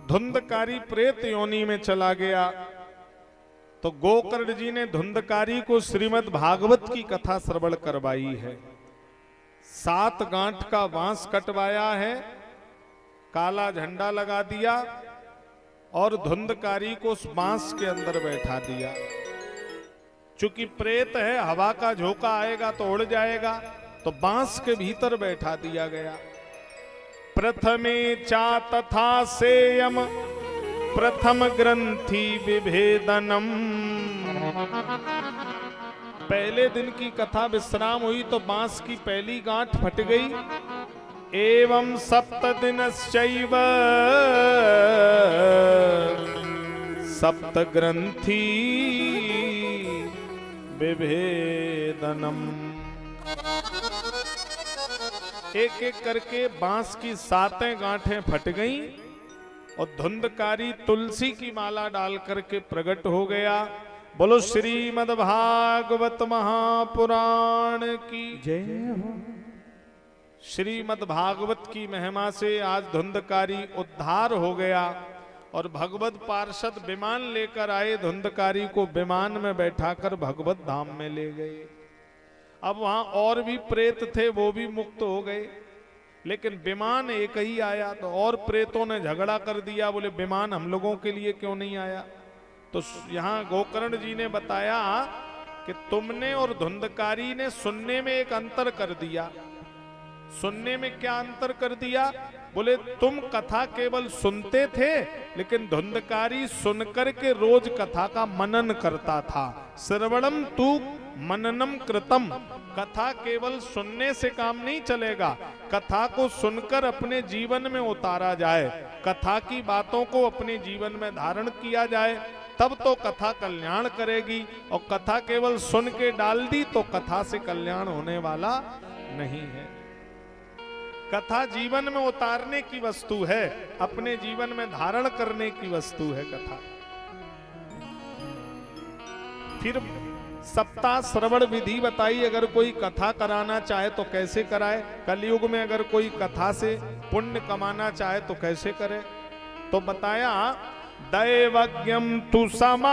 धुंधकारी प्रेत योनि में चला गया तो गोकर्ण जी ने धुंधकारी को श्रीमद् भागवत की कथा श्रवण करवाई है। 7 गांठ का बांस कटवाया है, काला झंडा लगा दिया और धुंधकारी को उस बांस के अंदर बैठा दिया। चूंकि प्रेत है, हवा का झोंका आएगा तो उड़ जाएगा, तो बांस के भीतर बैठा दिया गया। प्रथमे चा तथा सेयम प्रथम ग्रंथि विभेदनम। पहले दिन की कथा विश्राम हुई तो बांस की पहली गांठ फट गई। एवं सप्त दिनश्चैव सप्त ग्रंथि विभेदनम। एक एक करके बांस की 7 गांठें फट गईं और धुंधकारी तुलसी की माला डाल करके प्रकट हो गया। बोलो श्रीमद् भागवत महापुराण की जय हो। श्रीमद् भागवत की महिमा से आज धुंधकारी उद्धार हो गया और भगवत पार्षद विमान लेकर आए। धुंधकारी को विमान में बैठाकर भगवत धाम में ले गए। अब वहां और भी प्रेत थे, वो भी मुक्त हो गए, लेकिन विमान एक ही आया। तो और प्रेतों ने झगड़ा कर दिया, बोले विमान हम लोगों के लिए क्यों नहीं आया। तो यहां गोकर्ण जी ने बताया कि तुमने और धुंधकारी ने सुनने में एक अंतर कर दिया। सुनने में क्या अंतर कर दिया? बोले तुम कथा केवल सुनते थे, लेकिन धुंधकारी सुनकर के रोज कथा का मनन करता था। श्रवणम तू मननम कृतम। कथा केवल सुनने से काम नहीं चलेगा, कथा को सुनकर अपने जीवन में उतारा जाए, कथा की बातों को अपने जीवन में धारण किया जाए, तब तो कथा कल्याण करेगी। और कथा केवल सुन के डाल दी तो कथा से कल्याण होने वाला नहीं है। कथा जीवन में उतारने की वस्तु है, अपने जीवन में धारण करने की वस्तु है कथा। फिर सप्ताह श्रवण विधि बताई। अगर कोई कथा कराना चाहे तो कैसे कराए। कलयुग में अगर कोई कथा से पुण्य कमाना चाहे तो कैसे करे। तो बताया दैवज्ञम तु समाहूय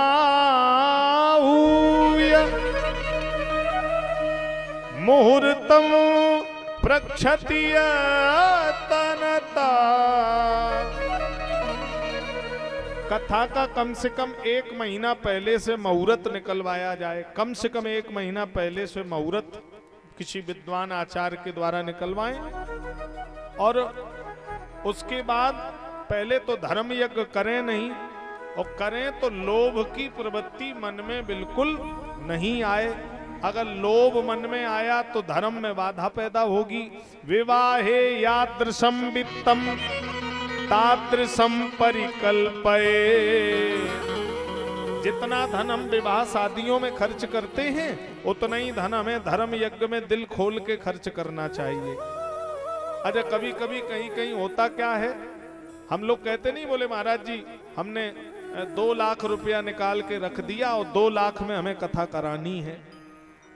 मुहूर्तम प्रक्षतिय तनता। कथा का कम से कम 1 महीना पहले से मुहूर्त निकलवाया जाए। कम से कम 1 महीना पहले से मुहूर्त किसी विद्वान आचार्य के द्वारा निकलवाएं और उसके बाद पहले तो धर्म यज्ञ करें नहीं, और करें तो लोभ की प्रवृत्ति मन में बिल्कुल नहीं आए। अगर लोभ मन में आया तो धर्म में बाधा पैदा होगी। विवाहे यादृशम वित्तम तादृशम परिकल्पये। जितना धन हम विवाह शादियों में खर्च करते हैं उतना ही धन हमें धर्म यज्ञ में दिल खोल के खर्च करना चाहिए। अच्छा, कभी कभी कहीं कहीं होता क्या है, हम लोग कहते नहीं, बोले महाराज जी हमने 2 लाख रुपया निकाल के रख दिया और 2 लाख में हमें कथा करानी है।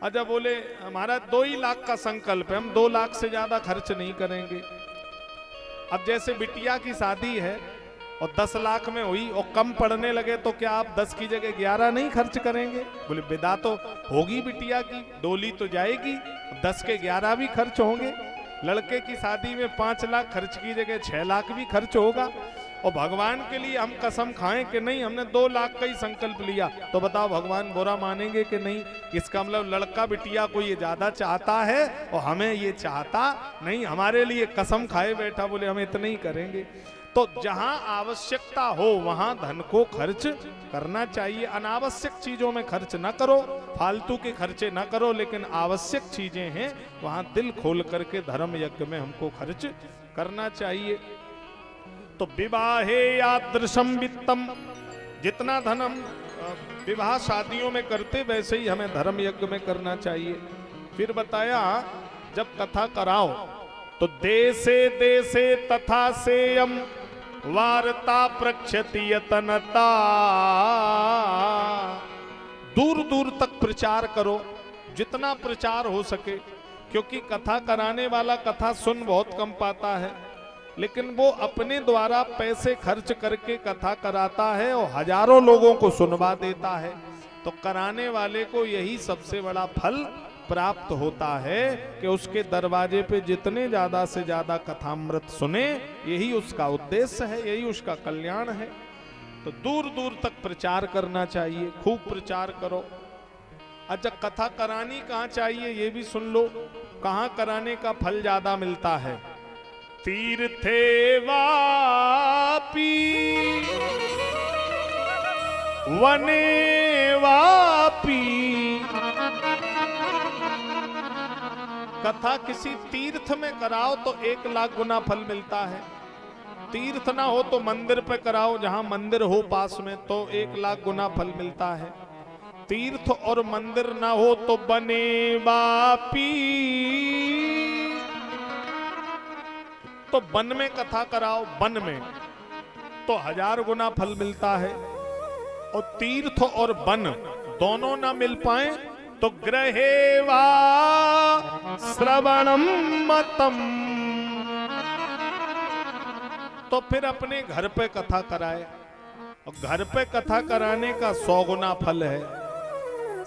अच्छा, बोले हमारा 2 ही लाख का संकल्प है, हम 2 लाख से ज्यादा खर्च नहीं करेंगे। अब जैसे बिटिया की शादी है और 10 लाख में हुई और कम पड़ने लगे तो क्या आप 10 की जगह 11 नहीं खर्च करेंगे? बोले विदा तो होगी बिटिया की, डोली तो जाएगी, 10 के 11 भी खर्च होंगे। लड़के की शादी में 5 लाख खर्च की जगह 6 लाख भी खर्च होगा। और भगवान के लिए हम कसम खाएं कि नहीं हमने 2 लाख का ही संकल्प लिया, तो बताओ भगवान बुरा मानेंगे कि नहीं? इसका मतलब लड़का बिटिया को ये ज्यादा चाहता है और हमें ये चाहता नहीं, हमारे लिए कसम खाए बैठा, बोले हम इतना ही करेंगे। तो जहां आवश्यकता हो वहां धन को खर्च करना चाहिए। अनावश्यक चीजों में खर्च ना करो, फालतू के खर्चे ना करो, लेकिन आवश्यक चीजें हैं वहां दिल खोल करके धर्म यज्ञ में हमको खर्च करना चाहिए। तो विवाहे यादृशम वित्तम, जितना धन हम विवाह शादियों में करते वैसे ही हमें धर्म यज्ञ में करना चाहिए। फिर बताया जब कथा कराओ तो देशे देशे तथा सेयम वार्ता प्रक्षति यतनता। दूर दूर तक प्रचार करो, जितना प्रचार हो सके, क्योंकि कथा कराने वाला कथा सुन बहुत कम पाता है, लेकिन वो अपने द्वारा पैसे खर्च करके कथा कराता है और हजारों लोगों को सुनवा देता है। तो कराने वाले को यही सबसे बड़ा फल प्राप्त होता है कि उसके दरवाजे पे जितने ज्यादा से ज्यादा कथामृत सुने, यही उसका उद्देश्य है, यही उसका कल्याण है। तो दूर दूर तक प्रचार करना चाहिए, खूब प्रचार करो। अच्छा, कथा करानी कहाँ चाहिए ये भी सुन लो, कहाँ कराने का फल ज्यादा मिलता है? तीर्थे वापी वने वापी। कथा किसी तीर्थ में कराओ तो 1 लाख गुना फल मिलता है। तीर्थ ना हो तो मंदिर पे कराओ, जहां मंदिर हो पास में, तो 1 लाख गुना फल मिलता है। तीर्थ और मंदिर ना हो तो बने वापी, तो वन में कथा कराओ, वन में तो 1000 गुना फल मिलता है। और तीर्थ और वन दोनों ना मिल पाए तो गृहे वा श्रवणम मतम, तो फिर अपने घर पे कथा कराए। और घर पे कथा कराने का 100 गुना फल है,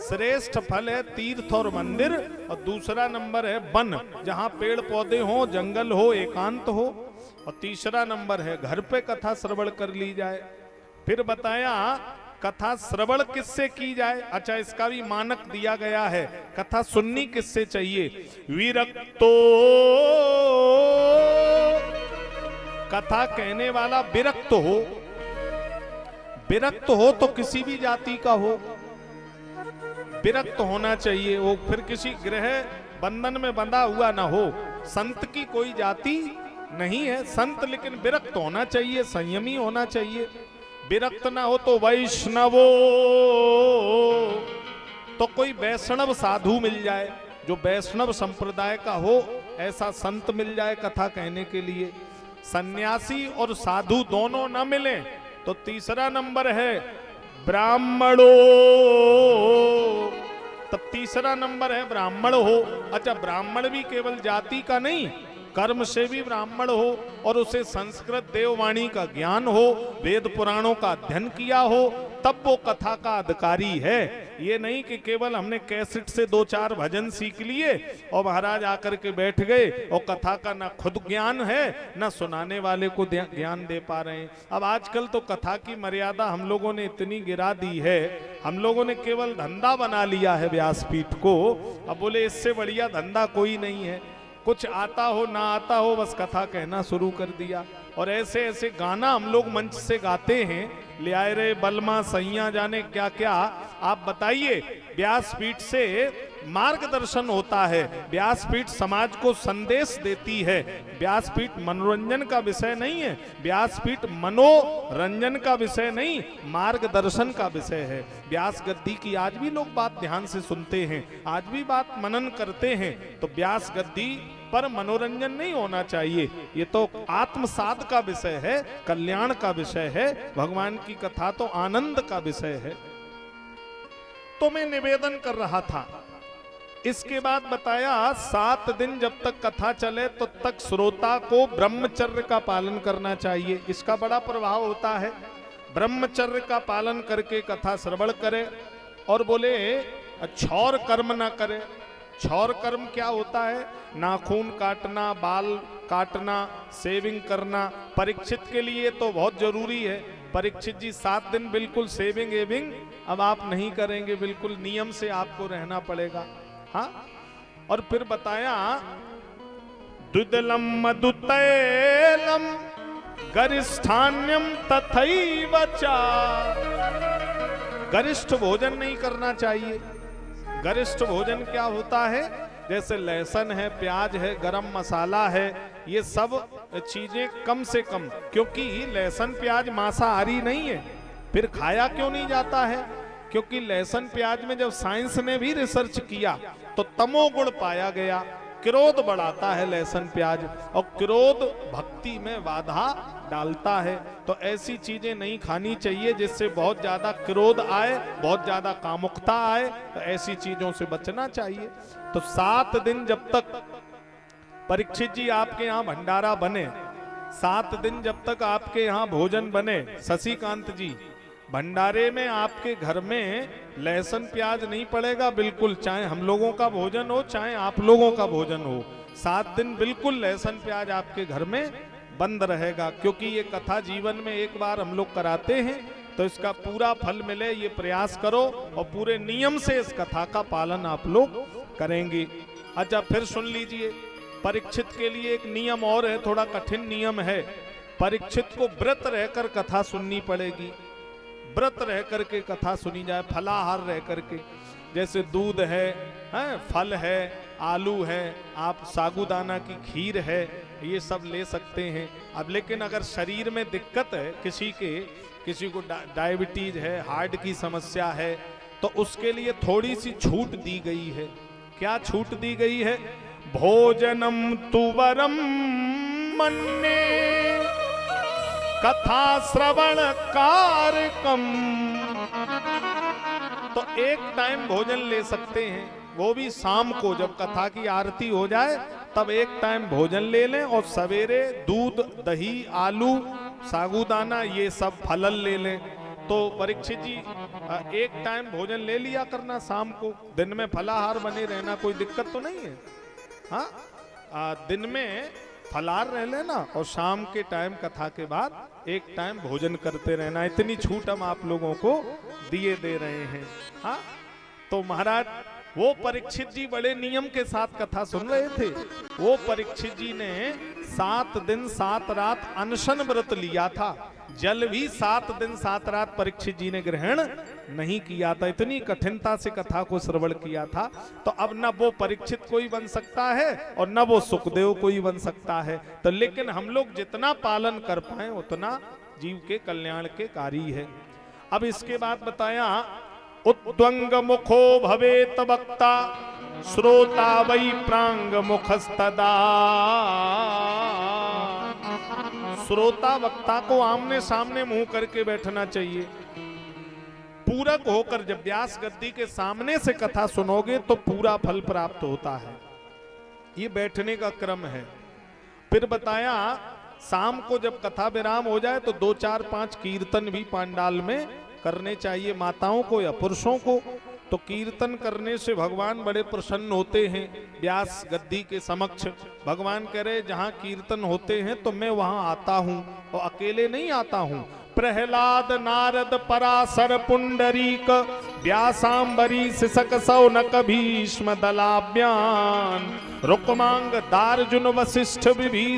श्रेष्ठ फल है तीर्थ और मंदिर। और दूसरा नंबर है वन, जहां पेड़ पौधे हो, जंगल हो, एकांत हो। और तीसरा नंबर है घर पे कथा श्रवण कर ली जाए। फिर बताया कथा श्रवण किससे की जाए? अच्छा, इसका भी मानक दिया गया है। कथा सुननी किससे चाहिए? विरक्तो, कथा कहने वाला विरक्त हो। विरक्त हो तो किसी भी जाति का हो, विरक्त होना चाहिए। वो फिर किसी ग्रह बंधन में बंधा हुआ ना हो। संत की कोई जाति नहीं है संत, लेकिन विरक्त होना चाहिए, संयमी होना चाहिए। विरक्त ना हो तो वैष्णवो, तो कोई वैष्णव साधु मिल जाए, जो वैष्णव संप्रदाय का हो, ऐसा संत मिल जाए कथा कहने के लिए। सन्यासी और साधु दोनों न मिले तो तीसरा नंबर है ब्राह्मणों, तब तीसरा नंबर है ब्राह्मण हो। अच्छा, ब्राह्मण भी केवल जाति का नहीं, कर्म से भी ब्राह्मण हो और उसे संस्कृत देववाणी का ज्ञान हो, वेद पुराणों का अध्ययन किया हो, तब वो कथा का अधिकारी है। ये नहीं कि केवल हमने कैसेट से 2-4 भजन सीख लिए और महाराज आकर के बैठ गए और कथा का ना खुद ज्ञान है ना सुनाने वाले को ज्ञान दे पा रहे हैं। अब आजकल तो कथा की मर्यादा हम लोगों ने इतनी गिरा दी है, हम लोगों ने केवल धंधा बना लिया है व्यासपीठ को। अब बोले इससे बढ़िया धंधा कोई नहीं है। कुछ आता हो ना आता हो, बस कथा कहना शुरू कर दिया। और ऐसे ऐसे गाना हम लोग मंच से गाते हैं, ले आए रे बलमा सैया जाने क्या क्या। आप बताइए, व्यासपीठ से मार्गदर्शन होता है, व्यासपीठ समाज को संदेश देती है। व्यासपीठ मनोरंजन का विषय नहीं है, व्यासपीठ मनोरंजन का विषय नहीं, मार्गदर्शन का विषय है। व्यास गद्दी की आज भी लोग बात ध्यान से सुनते हैं, आज भी बात मनन करते हैं। तो व्यास गद्दी पर मनोरंजन नहीं होना चाहिए, ये तो आत्मसाध का विषय है, कल्याण का विषय है। भगवान की कथा तो आनंद का विषय है। तो मैं निवेदन कर रहा था, इसके बाद बताया 7 दिन जब तक कथा चले तो तक श्रोता को ब्रह्मचर्य का पालन करना चाहिए। इसका बड़ा प्रभाव होता है। ब्रह्मचर्य का पालन करके कथा श्रवण करे और बोले छौर कर्म ना करे। छौर कर्म क्या होता है? नाखून काटना, बाल काटना, शेविंग करना। परीक्षित के लिए तो बहुत जरूरी है। परीक्षित जी 7 दिन बिल्कुल शेविंग एविंग अब आप नहीं करेंगे, बिल्कुल नियम से आपको रहना पड़ेगा। हाँ, और फिर बताया दुदलम मधुतैलम गरिष्ठान्यम तथैव च। गरिष्ठ भोजन नहीं करना चाहिए। गरिष्ठ भोजन क्या होता है? जैसे लहसुन है, प्याज है, गरम मसाला है, ये सब चीजें कम से कम, क्योंकि लहसुन प्याज मांसाहारी नहीं है। फिर खाया क्यों नहीं जाता है? क्योंकि लहसुन प्याज में जब साइंस ने भी रिसर्च किया तो तमोगुण पाया गया। क्रोध बढ़ाता है लहसुन प्याज, और क्रोध भक्ति में बाधा डालता है। तो ऐसी चीजें नहीं खानी चाहिए जिससे बहुत ज्यादा क्रोध आए, बहुत ज्यादा कामुकता आए। तो ऐसी चीजों से बचना चाहिए। तो 7 दिन जब तक परीक्षित जी आपके यहाँ भंडारा बने, 7 दिन जब तक आपके यहाँ भोजन बने, शशिकांत जी भंडारे में आपके घर में लहसुन प्याज नहीं पड़ेगा बिल्कुल, चाहे हम लोगों का भोजन हो चाहे आप लोगों का भोजन हो। 7 दिन बिल्कुल लहसुन प्याज आपके घर में बंद रहेगा। क्योंकि ये कथा जीवन में एक बार हम लोग कराते हैं, तो इसका पूरा फल मिले ये प्रयास करो और पूरे नियम से इस कथा का पालन आप लोग करेंगे। अच्छा, फिर सुन लीजिए, परीक्षित के लिए एक नियम और है, थोड़ा कठिन नियम है। परीक्षित को व्रत रहकर कथा सुननी पड़ेगी। व्रत रह करके कथा सुनी जाए, फलाहार रह करके। जैसे दूध है, फल है, आलू है, आप साबूदाना की खीर है, ये सब ले सकते हैं। अब लेकिन अगर शरीर में दिक्कत है, किसी को डायबिटीज है, हार्ट की समस्या है, तो उसके लिए थोड़ी सी छूट दी गई है। क्या छूट दी गई है? भोजनम तुवरम मन्ने कथा श्रवण कारकम। तो एक टाइम भोजन ले सकते हैं, वो भी शाम को जब कथा की आरती हो जाए तब एक टाइम भोजन ले लें, और सवेरे दूध, दही, आलू, साबूदाना ये सब फलल ले लें। तो परीक्षित जी एक टाइम भोजन ले लिया करना शाम को, दिन में फलाहार बने रहना, कोई दिक्कत तो नहीं है। हाँ, दिन में फलाहार रह लेना और शाम के टाइम कथा के बाद एक टाइम भोजन करते रहना। इतनी छूट हम आप लोगों को दे रहे हैं। हाँ, तो महाराज वो परीक्षित जी बड़े नियम के साथ कथा सुन रहे थे। वो परीक्षित जी ने 7 दिन 7 रात अनशन व्रत लिया था। जल भी 7 दिन 7 रात परीक्षित जी ने ग्रहण नहीं किया था। इतनी कठिनता से कथा को श्रवण किया था। तो अब न वो परीक्षित कोई बन सकता है और न वो सुखदेव कोई बन सकता है। तो लेकिन हम लोग जितना पालन कर पाए उतना जीव के कल्याण के कार्य है। अब इसके बाद बताया, उद्वंग मुखो भवेत वक्ता श्रोता वै प्रांग मुखस्तदा। श्रोता वक्ता को आमने सामने मुंह करके बैठना चाहिए। पूरक होकर जब व्यास गद्दी के सामने से कथा सुनोगे तो पूरा फल प्राप्त होता है। ये बैठने का क्रम है। फिर बताया, शाम को जब कथा विराम हो जाए तो 2, 4, 5 कीर्तन भी पांडाल में करने चाहिए, माताओं को या पुरुषों को। तो कीर्तन करने से भगवान बड़े प्रसन्न होते हैं। व्यास गद्दी के समक्ष भगवान कह रहे, जहां कीर्तन होते हैं तो मैं वहां आता हूं, और अकेले नहीं आता हूं, प्रहलाद नारद पराशर पुंडरीक व्यासांबरी सिसक सौनक भीष्म दलाभ्यान रुक्मांग दार्जुन वशिष्ठ विभीषणादीन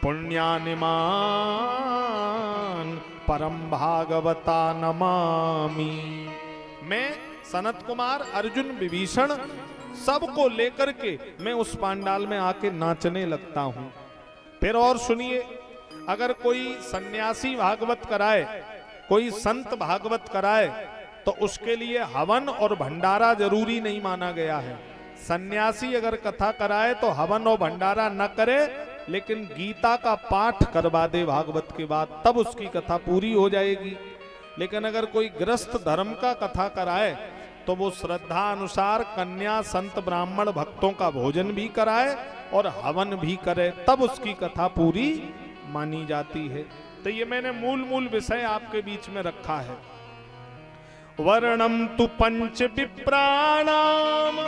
पुण्यानिमान परम भागवता नमामि। मैं सनत कुमार अर्जुन विभीषण सबको लेकर के मैं उस पांडाल में आके नाचने लगता हूं। फिर और सुनिए, अगर कोई सन्यासी भागवत कराए, कोई संत भागवत कराए, तो उसके लिए हवन और भंडारा जरूरी नहीं माना गया है। सन्यासी अगर कथा कराए तो हवन और भंडारा न करे, लेकिन गीता का पाठ करवा दे भागवत के बाद, तब उसकी कथा पूरी हो जाएगी। लेकिन अगर कोई गृहस्थ धर्म का कथा कराए तो वो श्रद्धा अनुसार कन्या संत ब्राह्मण भक्तों का भोजन भी कराए और हवन भी करे, तब उसकी कथा पूरी मानी जाती है। तो ये मैंने मूल विषय आपके बीच में रखा है। वर्णम तु पंच विप्राणाम।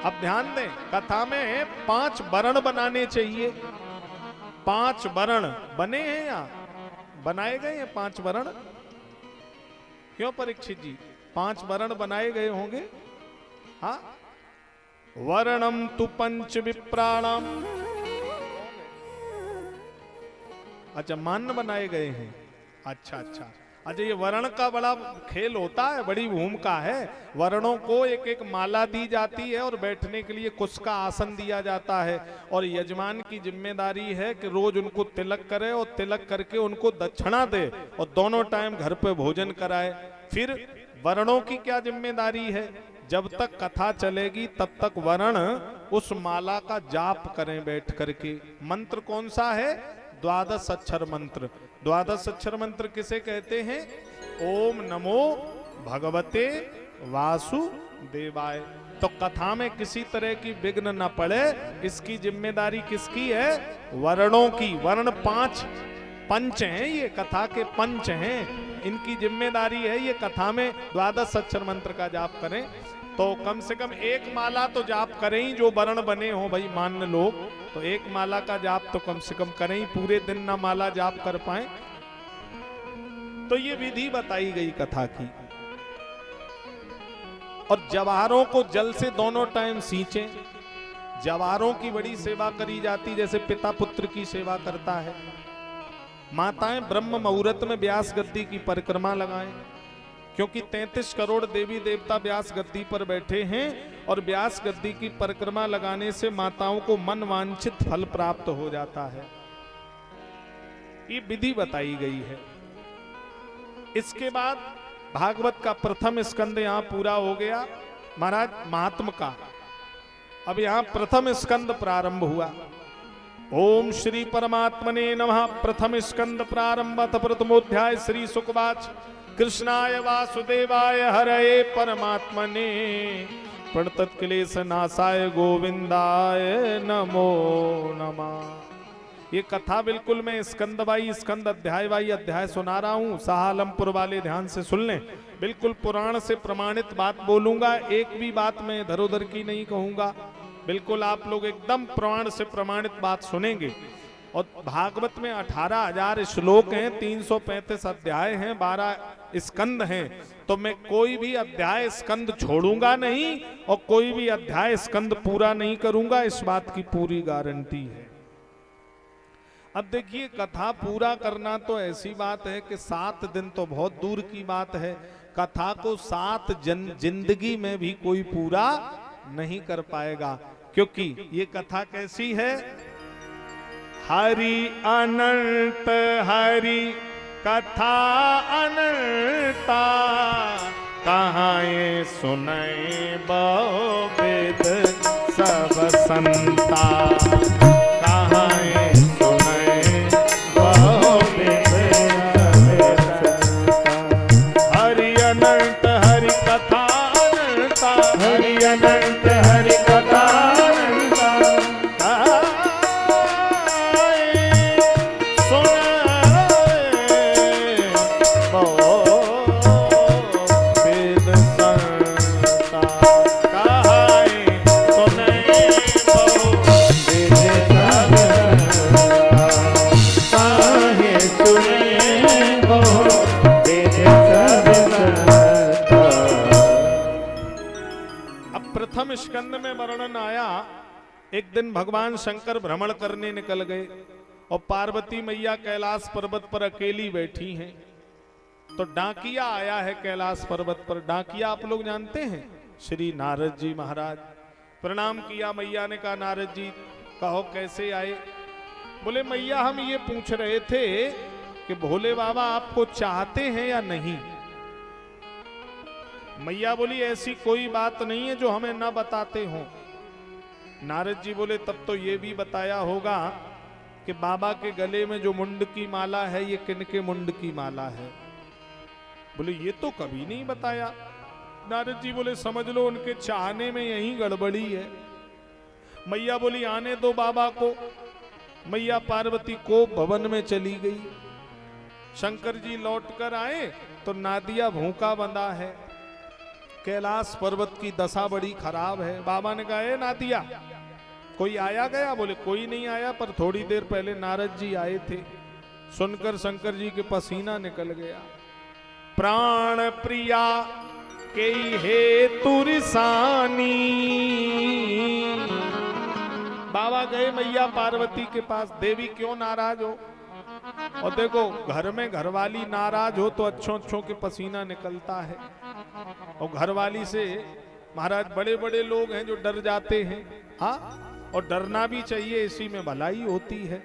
अब ध्यान दें, कथा में 5 वर्ण बनाने चाहिए। 5 वर्ण बने हैं या बनाए गए हैं? 5 वर्ण क्यों परीक्षित जी? 5 वर्ण बनाए गए होंगे। हाँ, वर्णम तु पंच विप्राणाम। अच्छा, मान्य बनाए गए हैं। अच्छा। अच्छा, ये वर्ण का बड़ा खेल होता है, बड़ी भूमिका है। वर्णों को एक एक माला दी जाती है और बैठने के लिए कुश का आसन दिया जाता है, और यजमान की जिम्मेदारी है कि रोज उनको तिलक करे और तिलक करके उनको दक्षिणा दे और दोनों टाइम घर पे भोजन कराए। फिर वर्णों की क्या जिम्मेदारी है? जब तक कथा चलेगी तब तक वर्ण उस माला का जाप करें बैठ करके। मंत्र कौन सा है? 12 अक्षर मंत्र। 12 अक्षर मंत्र किसे कहते हैं? ओम नमो भगवते वासुदेवाय। तो कथा में किसी तरह की विघ्न न पड़े, इसकी जिम्मेदारी किसकी है? वर्णों की। वर्ण 5 पंच हैं, ये कथा के पंच हैं, इनकी जिम्मेदारी है ये कथा में 12 अक्षर मंत्र का जाप करें। तो कम से कम 1 माला तो जाप करें ही, जो वर्ण बने हो भाई मान्य लोग, तो 1 माला का जाप तो कम से कम करें ही। पूरे दिन ना माला जाप कर पाए तो ये विधि बताई गई कथा की। और जवाहरों को जल से दोनों टाइम सींचें। जवाहरों की बड़ी सेवा करी जाती, जैसे पिता पुत्र की सेवा करता है। माताएं ब्रह्म मुहूर्त में व्यास गद्दी की परिक्रमा लगाएं, क्योंकि 33 करोड़ देवी देवता व्यास गद्दी पर बैठे हैं, और व्यास गद्दी की परिक्रमा लगाने से माताओं को मन वांछित फल प्राप्त हो जाता है। ये विधि बताई गई है। इसके बाद भागवत का प्रथम स्कंद यहां पूरा हो गया महाराज महात्म का। अब यहां प्रथम स्कंद प्रारंभ हुआ। ओम श्री परमात्मने नमः। प्रथम स्कंद प्रारंभ। प्रथमोध्याय श्री सुकवाच। कृष्णाय वासुदेवाय हरये परमात्मने प्रणतक्लेश नाशाय गोविंदाय नमो नमः। ये कथा बिल्कुल मैं स्कंद अध्याय अध्याय सुना रहा हूं। सहालमपुर वाले ध्यान से सुन लें। बिल्कुल पुराण से प्रमाणित बात बोलूंगा, एक भी बात मैं इधर उधर की नहीं कहूंगा। बिल्कुल आप लोग एकदम प्रमाण से प्रमाणित बात सुनेंगे। और भागवत में 18,000 श्लोक हैं, 335 अध्याय हैं, 12 स्कंद हैं। तो मैं कोई भी अध्याय स्कंद छोड़ूंगा नहीं और कोई भी अध्याय स्कंद पूरा नहीं करूंगा, इस बात की पूरी गारंटी है। अब देखिए, कथा पूरा करना तो ऐसी बात है कि 7 दिन तो बहुत दूर की बात है। कथा को 7 जिंदगी में भी कोई पूरा नहीं कर पाएगा, क्योंकि ये कथा कैसी है? हरि अनंत हरि कथा अनंता, कहाँ ये सुने बहुविध सब संता। कहाँ ये सुने बहुविध हरि अनंत हरि कथा अनंता। हरि अनंत हरि कथा Jai स्कंद में वर्णन आया, एक दिन भगवान शंकर भ्रमण करने निकल गए और पार्वती मैया कैलाश पर्वत पर अकेली बैठी हैं। तो डाकिया आया है कैलाश पर्वत पर। डाकिया आप लोग जानते हैं, श्री नारद जी महाराज। प्रणाम किया मैया ने, कहा नारद जी कहो कैसे आए। बोले मैया हम ये पूछ रहे थे कि भोले बाबा आपको चाहते हैं या नहीं। मैया बोली ऐसी कोई बात नहीं है जो हमें ना बताते हो। नारद जी बोले तब तो ये भी बताया होगा कि बाबा के गले में जो मुंड की माला है ये किनके मुंड की माला है। बोले ये तो कभी नहीं बताया। नारद जी बोले समझ लो उनके चाहने में यही गड़बड़ी है। मैया बोली आने दो बाबा को। मैया पार्वती को भवन में चली गई। शंकर जी लौटकर आए तो नादिया भूखा बंधा है। कैलाश पर्वत की दशा बड़ी खराब है। बाबा ने कहा नादिया कोई आया गया। बोले कोई नहीं आया, पर थोड़ी देर पहले नारद जी आए थे। सुनकर शंकर जी के पसीना निकल गया। प्राण प्रिया के हेतु रिसानी। बाबा गए मैया पार्वती के पास, देवी क्यों नाराज हो। और देखो घर में घरवाली नाराज हो तो अच्छों अच्छों के पसीना निकलता है। और घरवाली से महाराज बड़े बड़े लोग हैं जो डर जाते हैं। हाँ, और डरना भी चाहिए, इसी में भलाई होती है।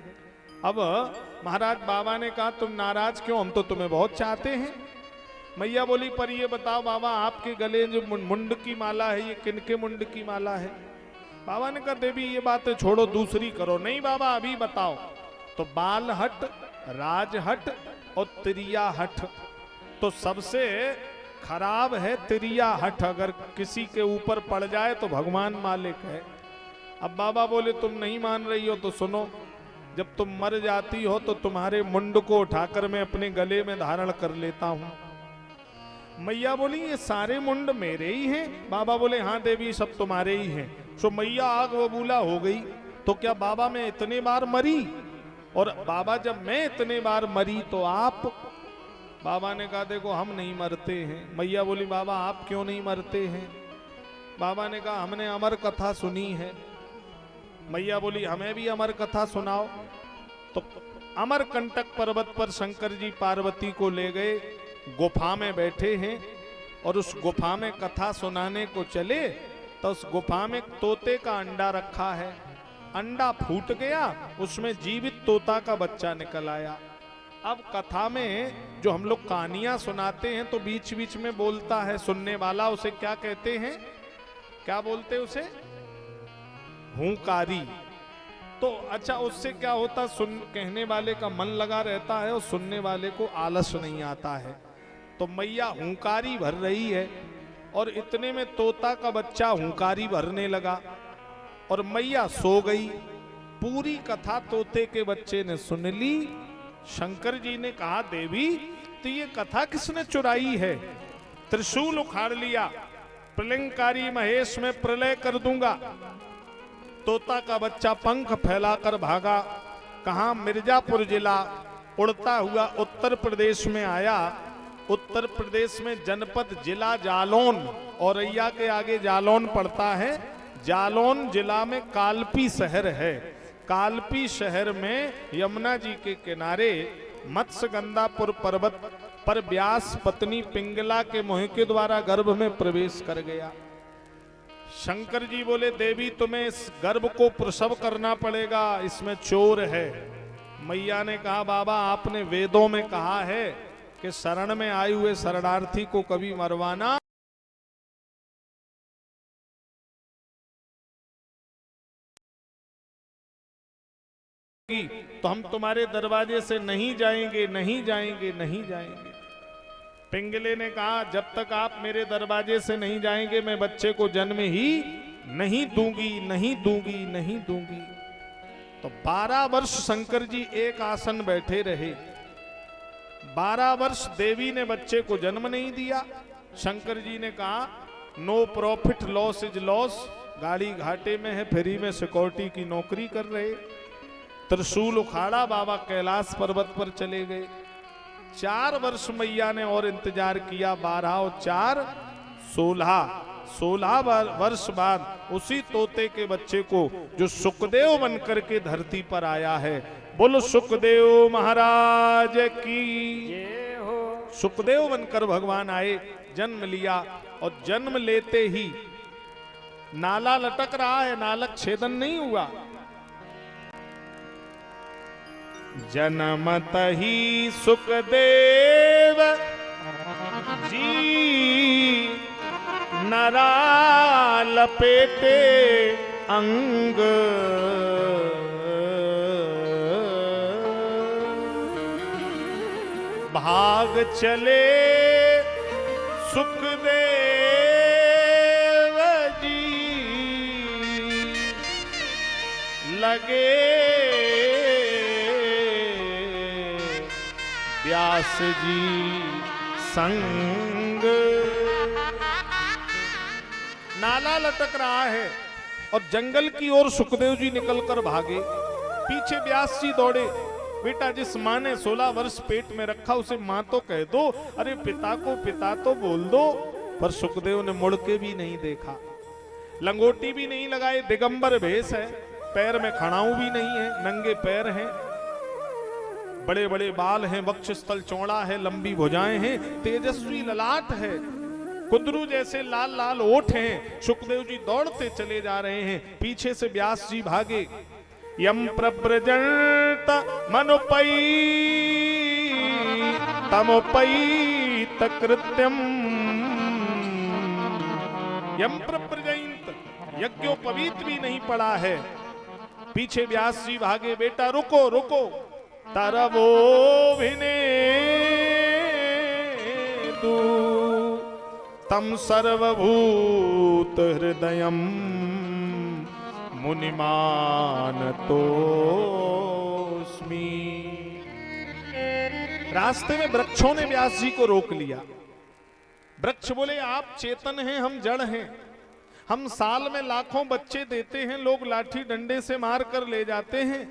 अब महाराज बाबा ने कहा तुम नाराज क्यों, हम तो तुम्हें बहुत चाहते हैं। मैया बोली पर ये बताओ बाबा आपके गले जो मुंड की माला है ये किनके मुंड की माला है। बाबा ने कहा देवी ये बातें छोड़ो दूसरी करो। नहीं बाबा अभी बताओ। तो बाल हट, राज हट और त्रिया हट। तो सबसे खराब है त्रिया हट। अगर किसी के ऊपर पड़ जाए तो भगवान मालिक है। अब बाबा बोले तुम नहीं मान रही हो तो सुनो, जब तुम मर जाती हो तो तुम्हारे मुंड को उठाकर मैं अपने गले में धारण कर लेता हूं। मैया बोली ये सारे मुंड मेरे ही हैं। बाबा बोले हाँ देवी सब तुम्हारे ही हैं। तो मैया आग बबूला हो गई। तो क्या बाबा मैं इतने बार मरी, और बाबा जब मैं इतने बार मरी तो आप। बाबा ने कहा देखो हम नहीं मरते हैं। मैया बोली बाबा आप क्यों नहीं मरते हैं। बाबा ने कहा हमने अमर कथा सुनी है। मैया बोली हमें भी अमर कथा सुनाओ। तो अमरकंटक पर्वत पर शंकर जी पार्वती को ले गए, गुफा में बैठे हैं और उस गुफा में कथा सुनाने को चले तो उस गुफा में तोते का अंडा रखा है। अंडा फूट गया, उसमें जीवित तोता का बच्चा निकल आया। अब कथा में जो हम लोग कहानियां सुनाते हैं तो बीच बीच में बोलता है सुनने वाला, उसे क्या कहते हैं, क्या बोलते हैं उसे, हुंकारी। तो अच्छा उससे क्या होता, सुन कहने वाले का मन लगा रहता है और सुनने वाले को आलस नहीं आता है। तो मैया हुंकारी भर रही है और इतने में तोता का बच्चा हुंकारी भरने लगा और मैया सो गई। पूरी कथा तोते के बच्चे ने सुन ली। शंकर जी ने कहा देवी तो ये कथा किसने चुराई है। त्रिशूल उखाड़ लिया, प्रलयंकारी महेश में प्रलय कर दूंगा। तोता का बच्चा पंख फैलाकर भागा। कहा मिर्जापुर जिला, उड़ता हुआ उत्तर प्रदेश में आया। उत्तर प्रदेश में जनपद जिला जालौन, औरैया के आगे जालौन पड़ता है। जालौन जिला में कालपी शहर है। कालपी शहर में यमुना जी के किनारे मत्स्यगंधापुर पर्वत पर व्यास पत्नी पिंगला के मोह के द्वारा गर्भ में प्रवेश कर गया। शंकर जी बोले देवी तुम्हें इस गर्भ को प्रसव करना पड़ेगा, इसमें चोर है। मैया ने कहा बाबा आपने वेदों में कहा है कि शरण में आए हुए शरणार्थी को कभी मरवाना तो हम तुम्हारे दरवाजे से नहीं जाएंगे, नहीं जाएंगे, नहीं जाएंगे। पिंगले ने कहा जब तक आप मेरे दरवाजे से नहीं जाएंगे मैं बच्चे को जन्म ही नहीं दूंगी, नहीं दूंगी, नहीं दूंगी। तो 12 वर्ष शंकर जी एक आसन बैठे रहे। 12 वर्ष देवी ने बच्चे को जन्म नहीं दिया। शंकर जी ने कहा no profit loss is loss. गाड़ी घाटे में है, फ्री में सिक्योरिटी की नौकरी कर रहे। त्रिशूल उखाड़ा, बाबा कैलाश पर्वत पर चले गए। 4 वर्ष मैया ने और इंतजार किया। 12 और 4 16। 16 वर्ष बाद उसी तोते के बच्चे को जो सुखदेव बनकर के धरती पर आया है। बोलो सुखदेव महाराज की। सुखदेव बनकर भगवान आए, जन्म लिया और जन्म लेते ही नाला लटक रहा है, नालक छेदन नहीं हुआ। जन्मत ही सुखदेव जी नरा लपेटे अंग, भाग चले सुखदेव जी, लगे व्यास जी संग। नाला लटक रहा है और जंगल की ओर सुखदेव जी निकलकर भागे। पीछे व्यास जी दौड़े। बेटा, जिस माँ ने 16 वर्ष पेट में रखा उसे माँ तो कह दो, अरे पिता को पिता तो बोल दो। पर सुखदेव ने मुड़ के भी नहीं देखा, लंगोटी भी नहीं लगाए, दिगंबर भेष है, पैर में खड़ाऊ भी नहीं है, नंगे पैर हैं, बड़े बड़े बाल हैं, वक्षस्थल चौड़ा है, लंबी भुजाएं हैं, तेजस्वी ललाट है, कुंदरू जैसे लाल लाल ओठ हैं। सुखदेव जी दौड़ते चले जा रहे हैं, पीछे से व्यास जी भागे। यम प्रव्रजंत मनुपई तमुपई तकृत्यम, यम प्रव्रजंत, यज्ञोपवीत भी नहीं पड़ा है। पीछे व्यास जी भागे, बेटा रुको रुको, तरवो भिने दू तम सर्वभूत हृदयम मुनिमान तोस्मी। रास्ते में वृक्षों ने व्यास जी को रोक लिया। वृक्ष बोले, आप चेतन हैं, हम जड़ हैं, हम साल में लाखों बच्चे देते हैं, लोग लाठी डंडे से मार कर ले जाते हैं,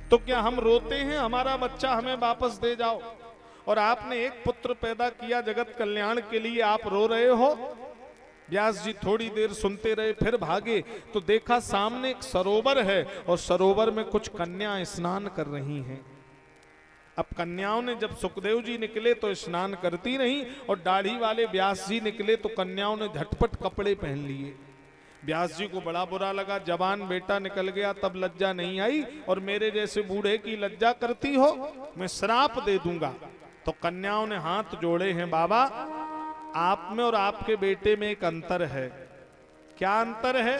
तो क्या हम रोते हैं हमारा बच्चा हमें वापस दे जाओ? और आपने एक पुत्र पैदा किया जगत कल्याण के लिए, आप रो रहे हो? व्यास जी थोड़ी देर सुनते रहे, फिर भागे तो देखा सामने एक सरोवर है और सरोवर में कुछ कन्याएं स्नान कर रही हैं। अब कन्याओं ने, जब सुखदेव जी निकले तो स्नान करती रहीं, और दाढ़ी वाले व्यास जी निकले तो कन्याओं ने झटपट कपड़े पहन लिए। व्यास जी को बड़ा बुरा लगा, जवान बेटा निकल गया तब लज्जा नहीं आई, और मेरे जैसे बूढ़े की लज्जा करती हो, मैं श्राप दे दूंगा। तो कन्याओं ने हाथ जोड़े हैं, बाबा आप में और आपके बेटे में एक अंतर है। क्या अंतर है?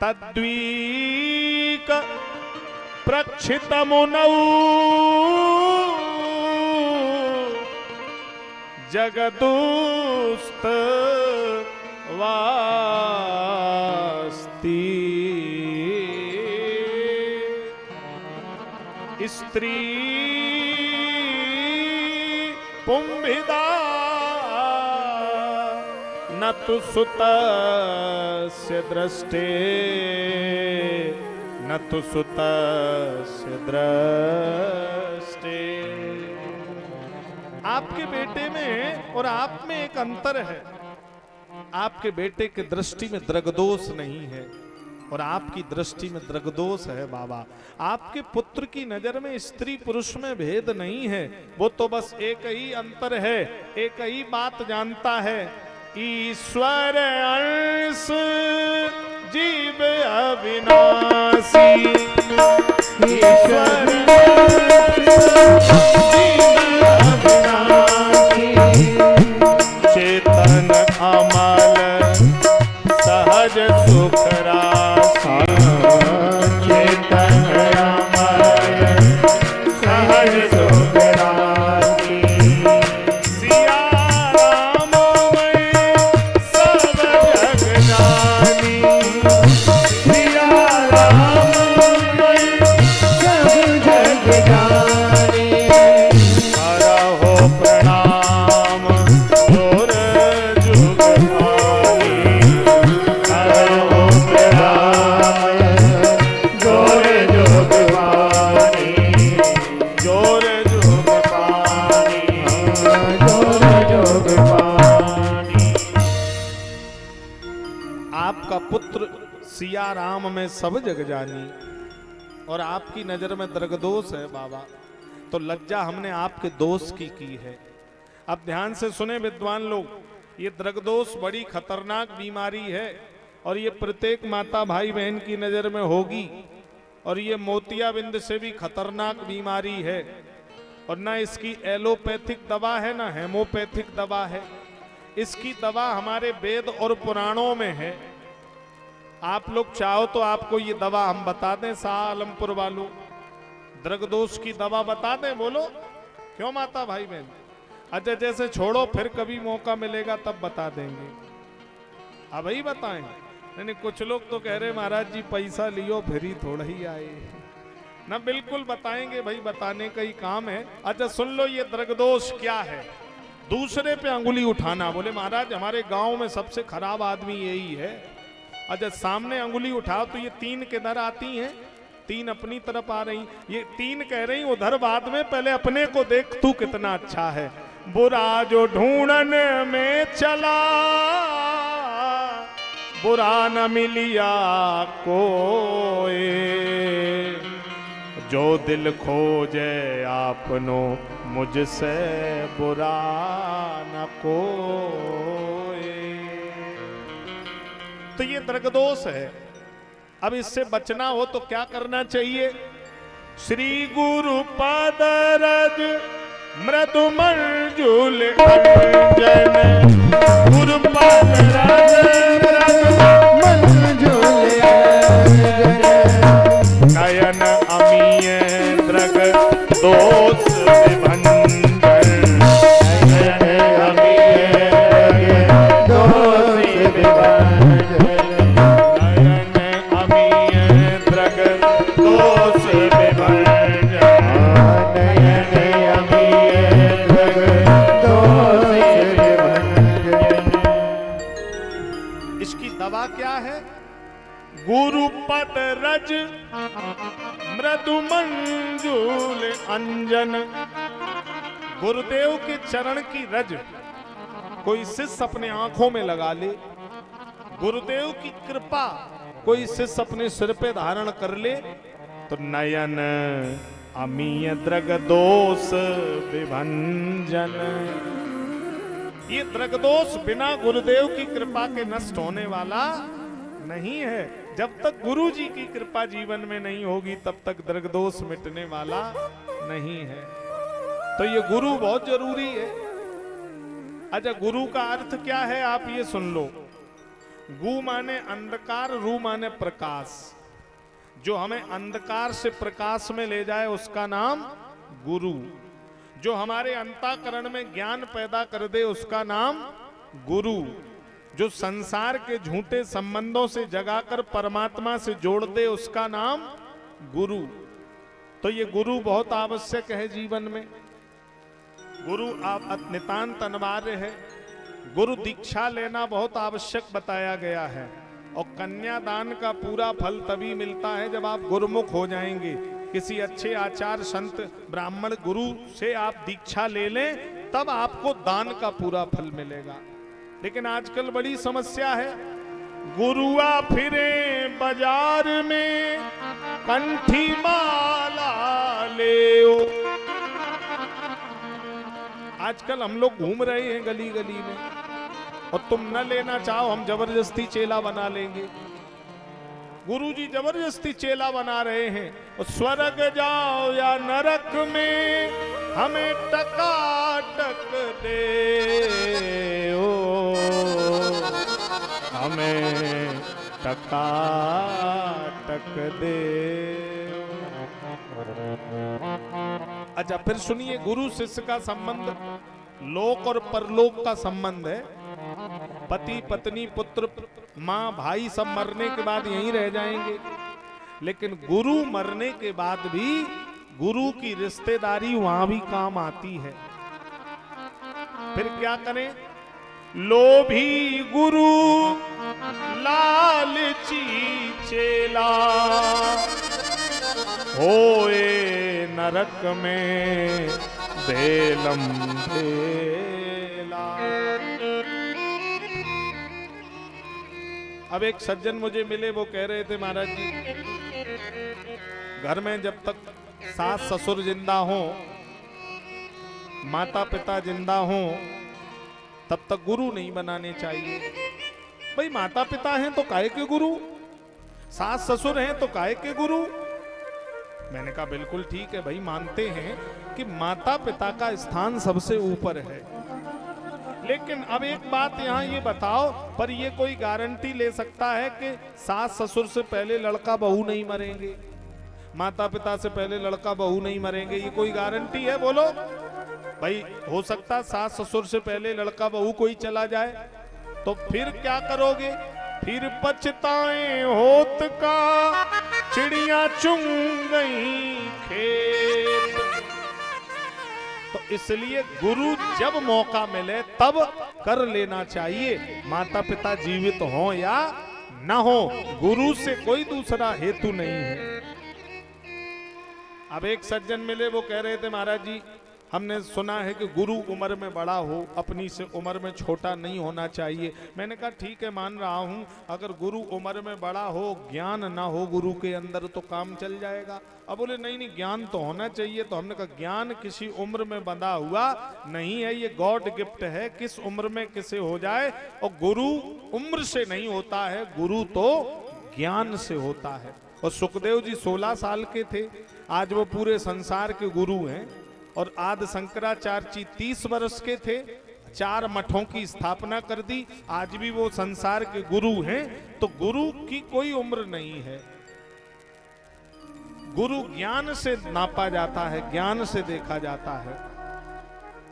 तद्वीक प्रक्षितमुनौ जगदुस्त वास्ति, स्त्री पुंभिदा न तु सुतस्य दृष्टे, न तु सुतस्य दृष्टे। आपके बेटे में और आप में एक अंतर है। आपके बेटे की दृष्टि में द्रगदोष नहीं है और आपकी दृष्टि में द्रगदोष है। बाबा, आपके पुत्र की नजर में स्त्री पुरुष में भेद नहीं है, वो तो बस एक ही अंतर है, एक ही बात जानता है, ईश्वर अंश जीव अविनाशी। ईश्वर जीव अविनाशी, चेतन अमल सहज सुख राशि। चेतन अमल सहज सुख राशि, सिया राम मैं सब जग जानी। सिया राम मैं सब जग जानी, राम में सब जग जानी, और आपकी नजर में दृगदोष है बाबा, तो लज्जा हमने आपके दोष की है। अब ध्यान से सुने विद्वान लोग, ये दृगदोष बड़ी खतरनाक बीमारी है, और ये प्रत्येक माता भाई बहन की नजर में होगी, और ये मोतियाबिंद से भी खतरनाक बीमारी है, और ना इसकी एलोपैथिक दवा है ना हेमोपैथिक दवा है। इसकी दवा हमारे वेद और पुराणों में है। आप लोग चाहो तो आपको ये दवा हम बता दें, शाह आलमपुर वालों, दृगदोष की दवा बता दें, बोलो क्यों माता भाई बहन? अच्छा जैसे छोड़ो, फिर कभी मौका मिलेगा तब बता देंगे। अब ही बताएं? नहीं, कुछ लोग तो कह रहे महाराज जी पैसा लियो फिर ही थोड़ा ही आए ना। बिल्कुल बताएंगे भाई, बताने का ही काम है। अच्छा सुन लो, ये दृगदोष क्या है? दूसरे पे अंगुली उठाना। बोले महाराज हमारे गांव में सबसे खराब आदमी यही है। अच्छा सामने अंगुली उठाओ तो ये 3 किधर आती हैं? 3 अपनी तरफ आ रही, ये 3 कह रही उधर बाद में, पहले अपने को देख तू कितना अच्छा है। बुरा जो ढूंढन में चला, बुरा न मिलिया कोई, जो दिल खोजे आपनो मुझसे बुरा न कोई। तो ये दृगदोष है। अब इससे बचना हो तो क्या करना चाहिए? श्री गुरु पद रज मृदु मंजुल अंजन, गुरु पद रज मंजुल अंजन, नयन अमीय दृग दोष विभंजन, नयन अमीय दृग दोष विभंजन, नयन अमीय दृग दोष विभंजन, नयन अमीय दृग दोष विभंजन। इसकी दवा क्या है? गुरुपद रज मृदु मंजूल अंजन। गुरुदेव के चरण की रज कोई शिष्य अपने आंखों में लगा ले, गुरुदेव की कृपा कोई शिष्य अपने सिर पे धारण कर ले, तो नयन अमीय दृगदोष विभंजन। ये दृगदोष बिना गुरुदेव की कृपा के नष्ट होने वाला नहीं है। जब तक गुरु जी की कृपा जीवन में नहीं होगी तब तक दृगदोष मिटने वाला नहीं है। तो ये गुरु बहुत जरूरी है। अच्छा गुरु का अर्थ क्या है आप ये सुन लो। गु माने अंधकार, रू माने प्रकाश। जो हमें अंधकार से प्रकाश में ले जाए उसका नाम गुरु। जो हमारे अंतःकरण में ज्ञान पैदा कर दे उसका नाम गुरु। जो संसार के झूठे संबंधों से जगाकर परमात्मा से जोड़ दे उसका नाम गुरु। तो ये गुरु बहुत आवश्यक है जीवन में। गुरु नितांत अनिवार्य है। गुरु दीक्षा लेना बहुत आवश्यक बताया गया है। और कन्यादान का पूरा फल तभी मिलता है जब आप गुरुमुख हो जाएंगे। किसी अच्छे आचार्य संत ब्राह्मण गुरु से आप दीक्षा ले लें तब आपको दान का पूरा फल मिलेगा। लेकिन आजकल बड़ी समस्या है। गुरुआ फिरे बाजार में कंठी माला ले। आजकल हम लोग घूम रहे हैं गली गली में और तुम न लेना चाहो हम जबरदस्ती चेला बना लेंगे। गुरुजी जबरदस्ती चेला बना रहे हैं। और स्वर्ग जाओ या नरक में हमें टकाटक दे ओ, हमें टकाटक दे। अच्छा फिर सुनिए, गुरु शिष्य का संबंध लोक और परलोक का संबंध है। पति पत्नी पुत्र माँ भाई सब मरने के बाद यहीं रह जाएंगे, लेकिन गुरु मरने के बाद भी गुरु की रिश्तेदारी वहां भी काम आती है। फिर क्या करें? लोभी गुरु लालची चेला होए नरक में बेलम बेला। अब एक सज्जन मुझे मिले, वो कह रहे थे महाराज जी, घर में जब तक सास ससुर जिंदा हो, माता पिता जिंदा हो, तब तक गुरु नहीं बनाने चाहिए। भाई माता पिता हैं तो काहे के गुरु, सास ससुर हैं तो काहे के गुरु। मैंने कहा बिल्कुल ठीक है भाई, मानते हैं कि माता पिता का स्थान सबसे ऊपर है, लेकिन अब एक बात यहाँ ये बताओ, पर ये कोई गारंटी ले सकता है कि सास ससुर से पहले लड़का बहू नहीं मरेंगे, माता पिता से पहले लड़का बहू नहीं मरेंगे, ये कोई गारंटी है? बोलो भाई, हो सकता सास ससुर से पहले लड़का बहू कोई चला जाए, तो फिर क्या करोगे? फिर पछताएं होत का चिड़िया चुन गई खेत। तो इसलिए गुरु जब मौका मिले तब कर लेना चाहिए, माता पिता जीवित हो या ना हो, गुरु से कोई दूसरा हेतु नहीं है। अब एक सज्जन मिले, वो कह रहे थे महाराज जी, हमने सुना है कि गुरु उम्र में बड़ा हो, अपनी से उम्र में छोटा नहीं होना चाहिए। मैंने कहा ठीक है, मान रहा हूं, अगर गुरु उम्र में बड़ा हो, ज्ञान ना हो गुरु के अंदर, तो काम चल जाएगा। अब बोले नहीं नहीं, ज्ञान तो होना चाहिए। तो हमने कहा ज्ञान किसी उम्र में बंधा हुआ नहीं है, ये गॉड गिफ्ट है, किस उम्र में किसे हो जाए। और गुरु उम्र से नहीं होता है, गुरु तो ज्ञान से होता है। और सुखदेव जी 16 साल के थे, आज वो पूरे संसार के गुरु हैं। और आदि शंकराचार्य जी 30 वर्ष के थे, 4 मठों की स्थापना कर दी, आज भी वो संसार के गुरु हैं। तो गुरु की कोई उम्र नहीं है, गुरु ज्ञान से नापा जाता है, ज्ञान से देखा जाता है।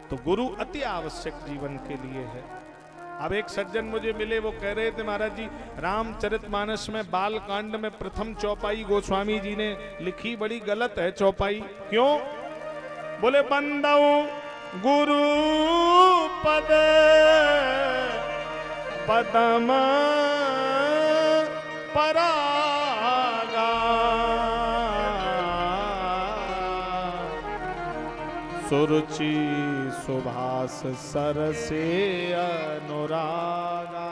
तो गुरु अति आवश्यक जीवन के लिए है। अब एक सज्जन मुझे मिले, वो कह रहे थे महाराज जी, रामचरितमानस में बाल कांड में प्रथम चौपाई गोस्वामी जी ने लिखी, बड़ी गलत है चौपाई। क्यों? बोले बंदौ गुरु पद पदम परागा, सुरुचि सुभाष सरसे अनुरागा।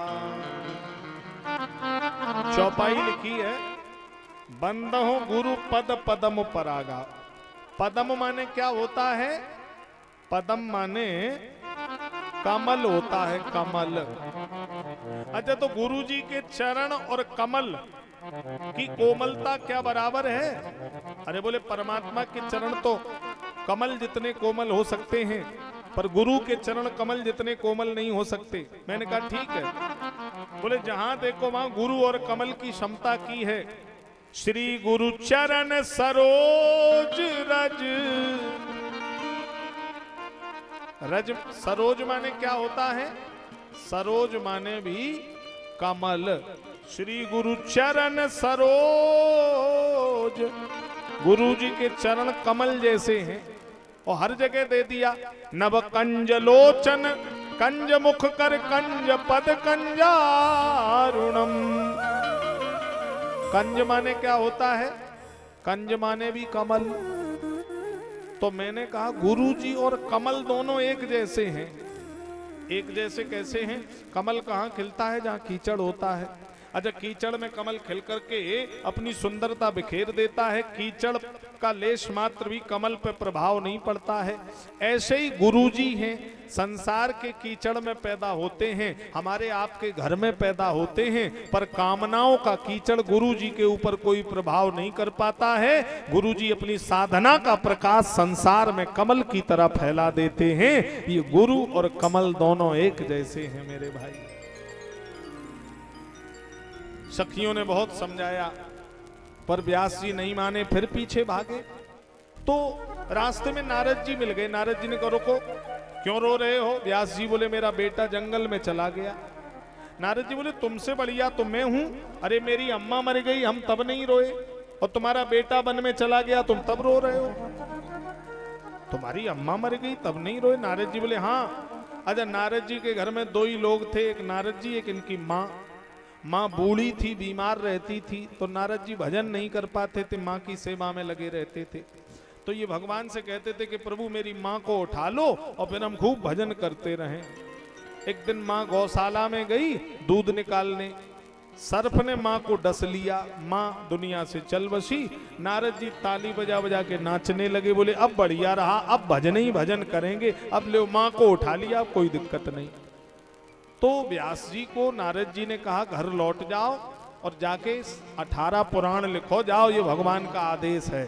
चौपाई लिखी है, बंदौ गुरु पद पदम परागा। पदम माने क्या होता है? पदम माने कमल होता है, कमल। अच्छा, तो गुरु जी के चरण और कमल की कोमलता क्या बराबर है? अरे बोले परमात्मा के चरण तो कमल जितने कोमल हो सकते हैं, पर गुरु के चरण कमल जितने कोमल नहीं हो सकते। मैंने कहा ठीक है। बोले जहां देखो वहां गुरु और कमल की क्षमता की है। श्री गुरु चरण सरोज रज, रज सरोज माने क्या होता है? सरोज माने भी कमल। श्री गुरु चरण सरोज, गुरु जी के चरण कमल जैसे हैं। और हर जगह दे दिया, नव कंज लोचन कंज मुख कर कंज पद कंजारुणम। कंज माने क्या होता है? कंज माने भी कमल। तो मैंने कहा गुरु जी और कमल दोनों एक जैसे हैं। एक जैसे कैसे हैं? कमल कहाँ खिलता है? जहाँ कीचड़ होता है। अच्छा, कीचड़ में कमल खिल करके अपनी सुंदरता बिखेर देता है, कीचड़ का लेश मात्र भी कमल पे प्रभाव नहीं पड़ता है। ऐसे ही गुरुजी हैं, संसार के कीचड़ में पैदा होते हैं, हमारे आपके घर में पैदा होते हैं, पर कामनाओं का कीचड़ गुरुजी के ऊपर कोई प्रभाव नहीं कर पाता है। गुरुजी अपनी साधना का प्रकाश संसार में कमल की तरह फैला देते हैं। ये गुरु और कमल दोनों एक जैसे हैं मेरे भाई। सखियों ने बहुत समझाया, पर व्यास जी नहीं माने, फिर पीछे भागे। तो रास्ते में नारद जी मिल गए। नारद जी ने कहा रुको, क्यों रो रहे हो? व्यास जी बोले मेरा बेटा जंगल में चला गया। नारद जी बोले तुमसे बढ़िया तो मैं हूं। अरे मेरी अम्मा मर गई, हम तब नहीं रोए, और तुम्हारा बेटा वन में चला गया, तुम तब रो रहे हो। तुम्हारी अम्मा मर गई तब नहीं रोए? नारद जी बोले हाँ। अच्छा, नारद जी के घर में 2 ही लोग थे, एक नारद जी, एक इनकी माँ। माँ बूढ़ी थी, बीमार रहती थी, तो नारद जी भजन नहीं कर पाते थे, माँ की सेवा में लगे रहते थे। तो ये भगवान से कहते थे कि प्रभु मेरी माँ को उठा लो और फिर हम खूब भजन करते रहें। एक दिन माँ गौशाला में गई दूध निकालने, सर्प ने माँ को डस लिया, माँ दुनिया से चल बसी। नारद जी ताली बजा बजा के नाचने लगे, बोले अब बढ़िया रहा, अब भजन ही भजन करेंगे, अब ले माँ को उठा लिया, अब कोई दिक्कत नहीं। तो व्यास जी को नारद जी ने कहा घर लौट जाओ और जाके 18 पुराण लिखो, जाओ ये भगवान का आदेश है।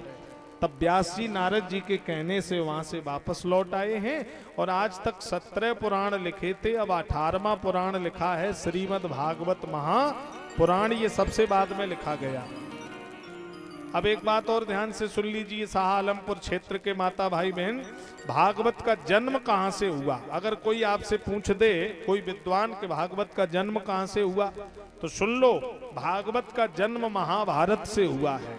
तब व्यास जी नारद जी के कहने से वहां से वापस लौट आए हैं और आज तक 17 पुराण लिखे थे, अब 18वां पुराण लिखा है श्रीमद् भागवत महापुराण, ये सबसे बाद में लिखा गया। अब एक बात और ध्यान से सुन लीजिए, शाह आलमपुर क्षेत्र के माता भाई बहन, भागवत का जन्म कहां से हुआ? अगर कोई आपसे पूछ दे, कोई विद्वान के भागवत का जन्म कहां से हुआ, तो सुन लो, भागवत का जन्म महाभारत से हुआ है।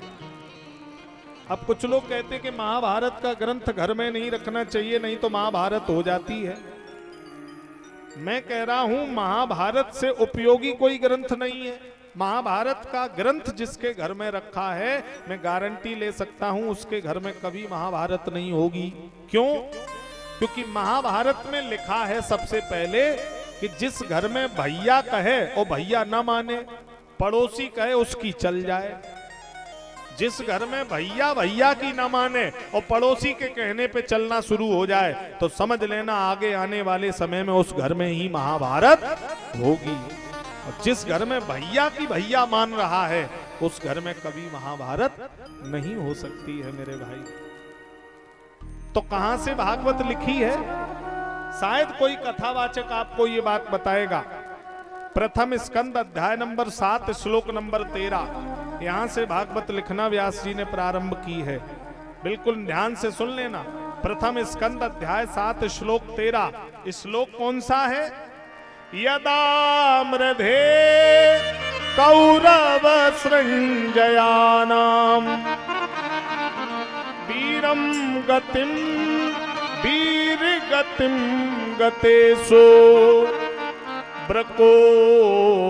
अब कुछ लोग कहते कि महाभारत का ग्रंथ घर में नहीं रखना चाहिए, नहीं तो महाभारत हो जाती है। मैं कह रहा हूं महाभारत से उपयोगी कोई ग्रंथ नहीं है। महाभारत का ग्रंथ जिसके घर में रखा है, मैं गारंटी ले सकता हूं उसके घर में कभी महाभारत नहीं होगी। क्यों? क्योंकि महाभारत में लिखा है सबसे पहले कि जिस घर में भैया कहे और भैया ना माने, पड़ोसी कहे उसकी चल जाए। जिस घर में भैया भैया की ना माने और पड़ोसी के कहने पे चलना शुरू हो जाए, तो समझ लेना आगे आने वाले समय में उस घर में ही महाभारत होगी। और जिस घर में भैया की भैया मान रहा है, उस घर में कभी महाभारत नहीं हो सकती है मेरे भाई। तो कहां से भागवत लिखी है? शायद कोई कथावाचक आपको ये बात बताएगा। प्रथम स्कंद अध्याय नंबर 7 श्लोक नंबर 13, यहां से भागवत लिखना व्यास जी ने प्रारंभ की है। बिल्कुल ध्यान से सुन लेना। प्रथम स्कंद अध्याय 7 श्लोक 13, श्लोक कौन सा है? यदा मृधे कौरव सृंजयानाम वीरम गतिम वीर गतिम गतेषु ब्रकोदरा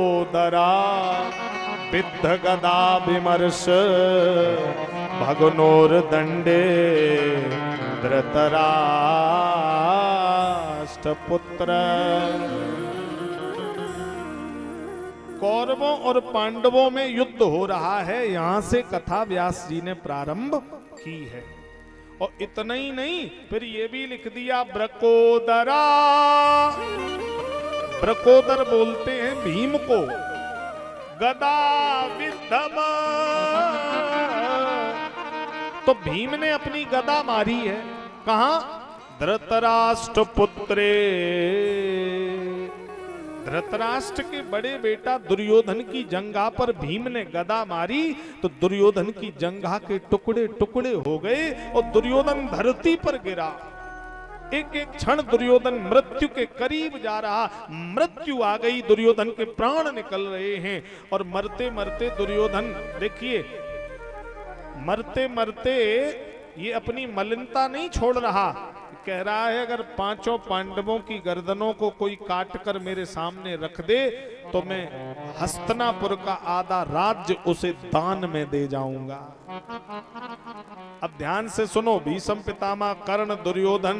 विद्ध गदा विमर्श भगनोर दंडे धृतराष्ट्र पुत्र। कौरवों और पांडवों में युद्ध हो रहा है, यहां से कथा व्यास जी ने प्रारंभ की है। और इतना ही नहीं, फिर ये भी लिख दिया ब्रकोदरा। ब्रकोदर बोलते हैं भीम को। गदा विद्धम, तो भीम ने अपनी गदा मारी है। कहां? धृतराष्ट्र पुत्रे, धृतराष्ट्र के बड़े बेटा दुर्योधन की जंघा पर भीम ने गदा मारी, तो दुर्योधन की जंघा के टुकड़े टुकड़े हो गए और दुर्योधन धरती पर गिरा। एक एक क्षण दुर्योधन मृत्यु के करीब जा रहा, मृत्यु आ गई, दुर्योधन के प्राण निकल रहे हैं। और मरते मरते दुर्योधन, देखिए मरते मरते ये अपनी मलिनता नहीं छोड़ रहा, कह रहा है अगर 5 पांडवों की गर्दनों को कोई काट कर मेरे सामने रख दे तो मैं हस्तिनापुर का आधा राज्य उसे दान में दे जाऊंगा। अब ध्यान से सुनो, भीष्म पितामह, कर्ण, दुर्योधन,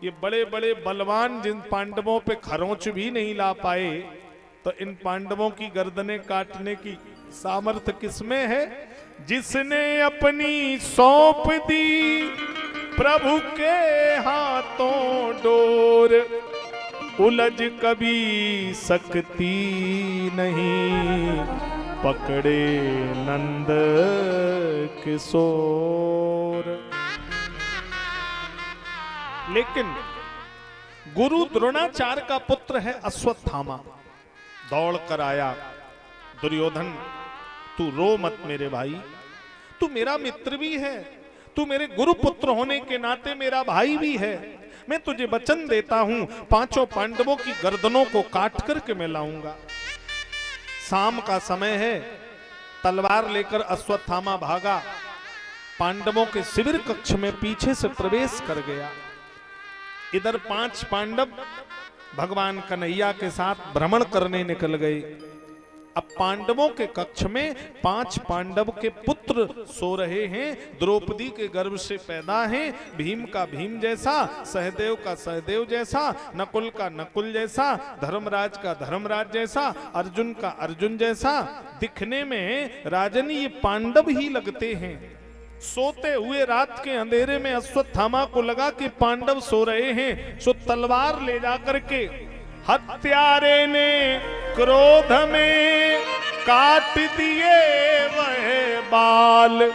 ये बड़े बड़े बलवान जिन पांडवों पे खरोंच भी नहीं ला पाए, तो इन पांडवों की गर्दनें काटने की सामर्थ्य किसमें है? जिसने अपनी सौंप दी प्रभु के हाथों डोर, उलझ कभी सकती नहीं पकड़े नंद किशोर। लेकिन गुरु द्रोणाचार्य का पुत्र है अश्वत्थामा, दौड़ कर आया। दुर्योधन तू रो मत मेरे भाई, तू मेरा मित्र भी है, तू मेरे गुरु पुत्र होने के नाते मेरा भाई भी है। मैं तुझे वचन देता हूं 5 पांडवों की गर्दनों को काट करके मैं लाऊंगा। शाम का समय है, तलवार लेकर अश्वत्थामा भागा, पांडवों के शिविर कक्ष में पीछे से प्रवेश कर गया। इधर 5 पांडव भगवान कन्हैया के साथ भ्रमण करने निकल गए। अब पांडवों के कक्ष में 5 पांडव के पुत्र सो रहे हैं, द्रौपदी के गर्भ से पैदा हैं, भीम का भीम जैसा, सहदेव का सहदेव जैसा, नकुल का नकुल जैसा, धर्मराज का धर्मराज जैसा, अर्जुन का अर्जुन जैसा। दिखने में राजन ये पांडव ही लगते हैं। सोते हुए रात के अंधेरे में अश्वत्थामा को लगा कि पांडव सो रहे हैं, सो तलवार ले जाकर के हत्यारे ने क्रोध में काट दिए वह बाल।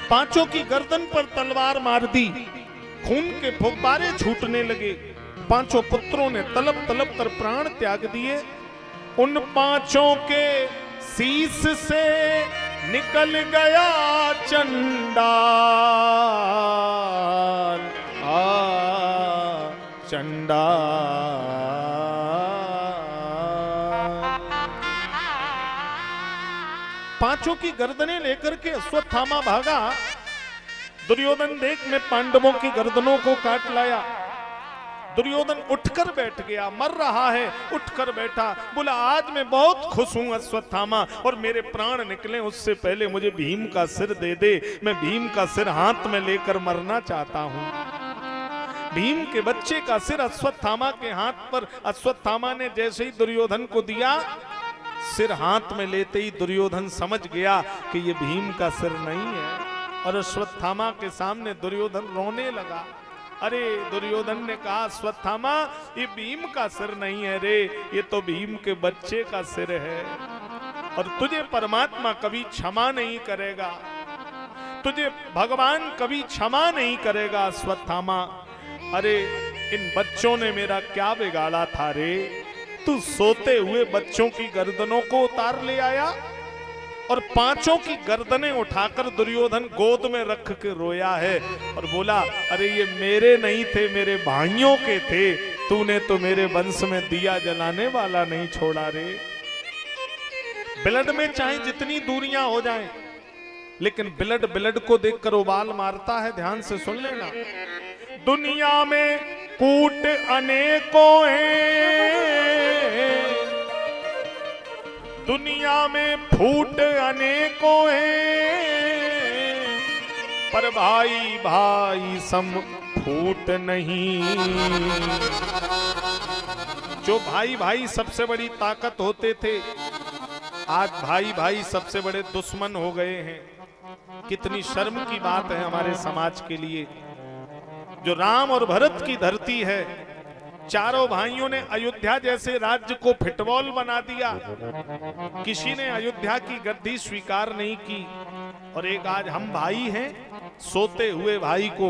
पांचों की गर्दन पर तलवार मार दी, खून के फुब्बारे छूटने लगे। पांचों पुत्रों ने तलब तलब कर प्राण त्याग दिए। उन पांचों के शीश से निकल गया चंडाल। चंडाल पांचों की गर्दनें लेकर के अश्वत्थामा भागा। दुर्योधन देख में पांडवों की गर्दनों को काट लाया। दुर्योधन उठकर बैठ गया, मर रहा है, उठकर बैठा, बोला आज मैं बहुत खुश हूं अश्वत्थामा, और मेरे प्राण निकले उससे पहले मुझे भीम का सिर दे दे, मैं भीम का सिर हाथ में लेकर मरना चाहता हूं। भीम के बच्चे का सिर अश्वत्थामा के हाथ पर, अश्वत्थामा ने जैसे ही दुर्योधन को दिया, सिर हाथ में लेते ही दुर्योधन समझ गया कि ये भीम का सिर नहीं है, और अश्वत्थामा के सामने दुर्योधन रोने लगा। अरे दुर्योधन ने कहा अश्वत्थामा ये भीम का सिर नहीं है रे, ये तो भीम के बच्चे का सिर है, और तुझे परमात्मा कभी क्षमा नहीं करेगा, तुझे भगवान कभी क्षमा नहीं करेगा अश्वत्थामा। अरे इन बच्चों ने मेरा क्या बिगाड़ा था रे, तू सोते हुए बच्चों की गर्दनों को उतार ले आया, और पांचों की गर्दनें उठाकर दुर्योधन गोद में रख के रोया है और बोला अरे ये मेरे नहीं थे, मेरे भाइयों के थे, तूने तो मेरे वंश में दिया जलाने वाला नहीं छोड़ा रे। ब्लड में चाहे जितनी दूरियां हो जाएं, लेकिन ब्लड ब्लड को देखकर उबाल मारता है। ध्यान से सुन लेना। दुनिया में कूट अनेकों हैं, दुनिया में फूट अनेकों हैं, पर भाई भाई सम फूट नहीं। जो भाई भाई सबसे बड़ी ताकत होते थे, आज भाई भाई सबसे बड़े दुश्मन हो गए हैं। कितनी शर्म की बात है हमारे समाज के लिए। जो राम और भरत की धरती है, चारों भाइयों ने अयोध्या जैसे राज्य को फिटबॉल बना दिया, किसी ने अयोध्या की गद्दी स्वीकार नहीं की। और एक आज हम भाई हैं, सोते हुए भाई को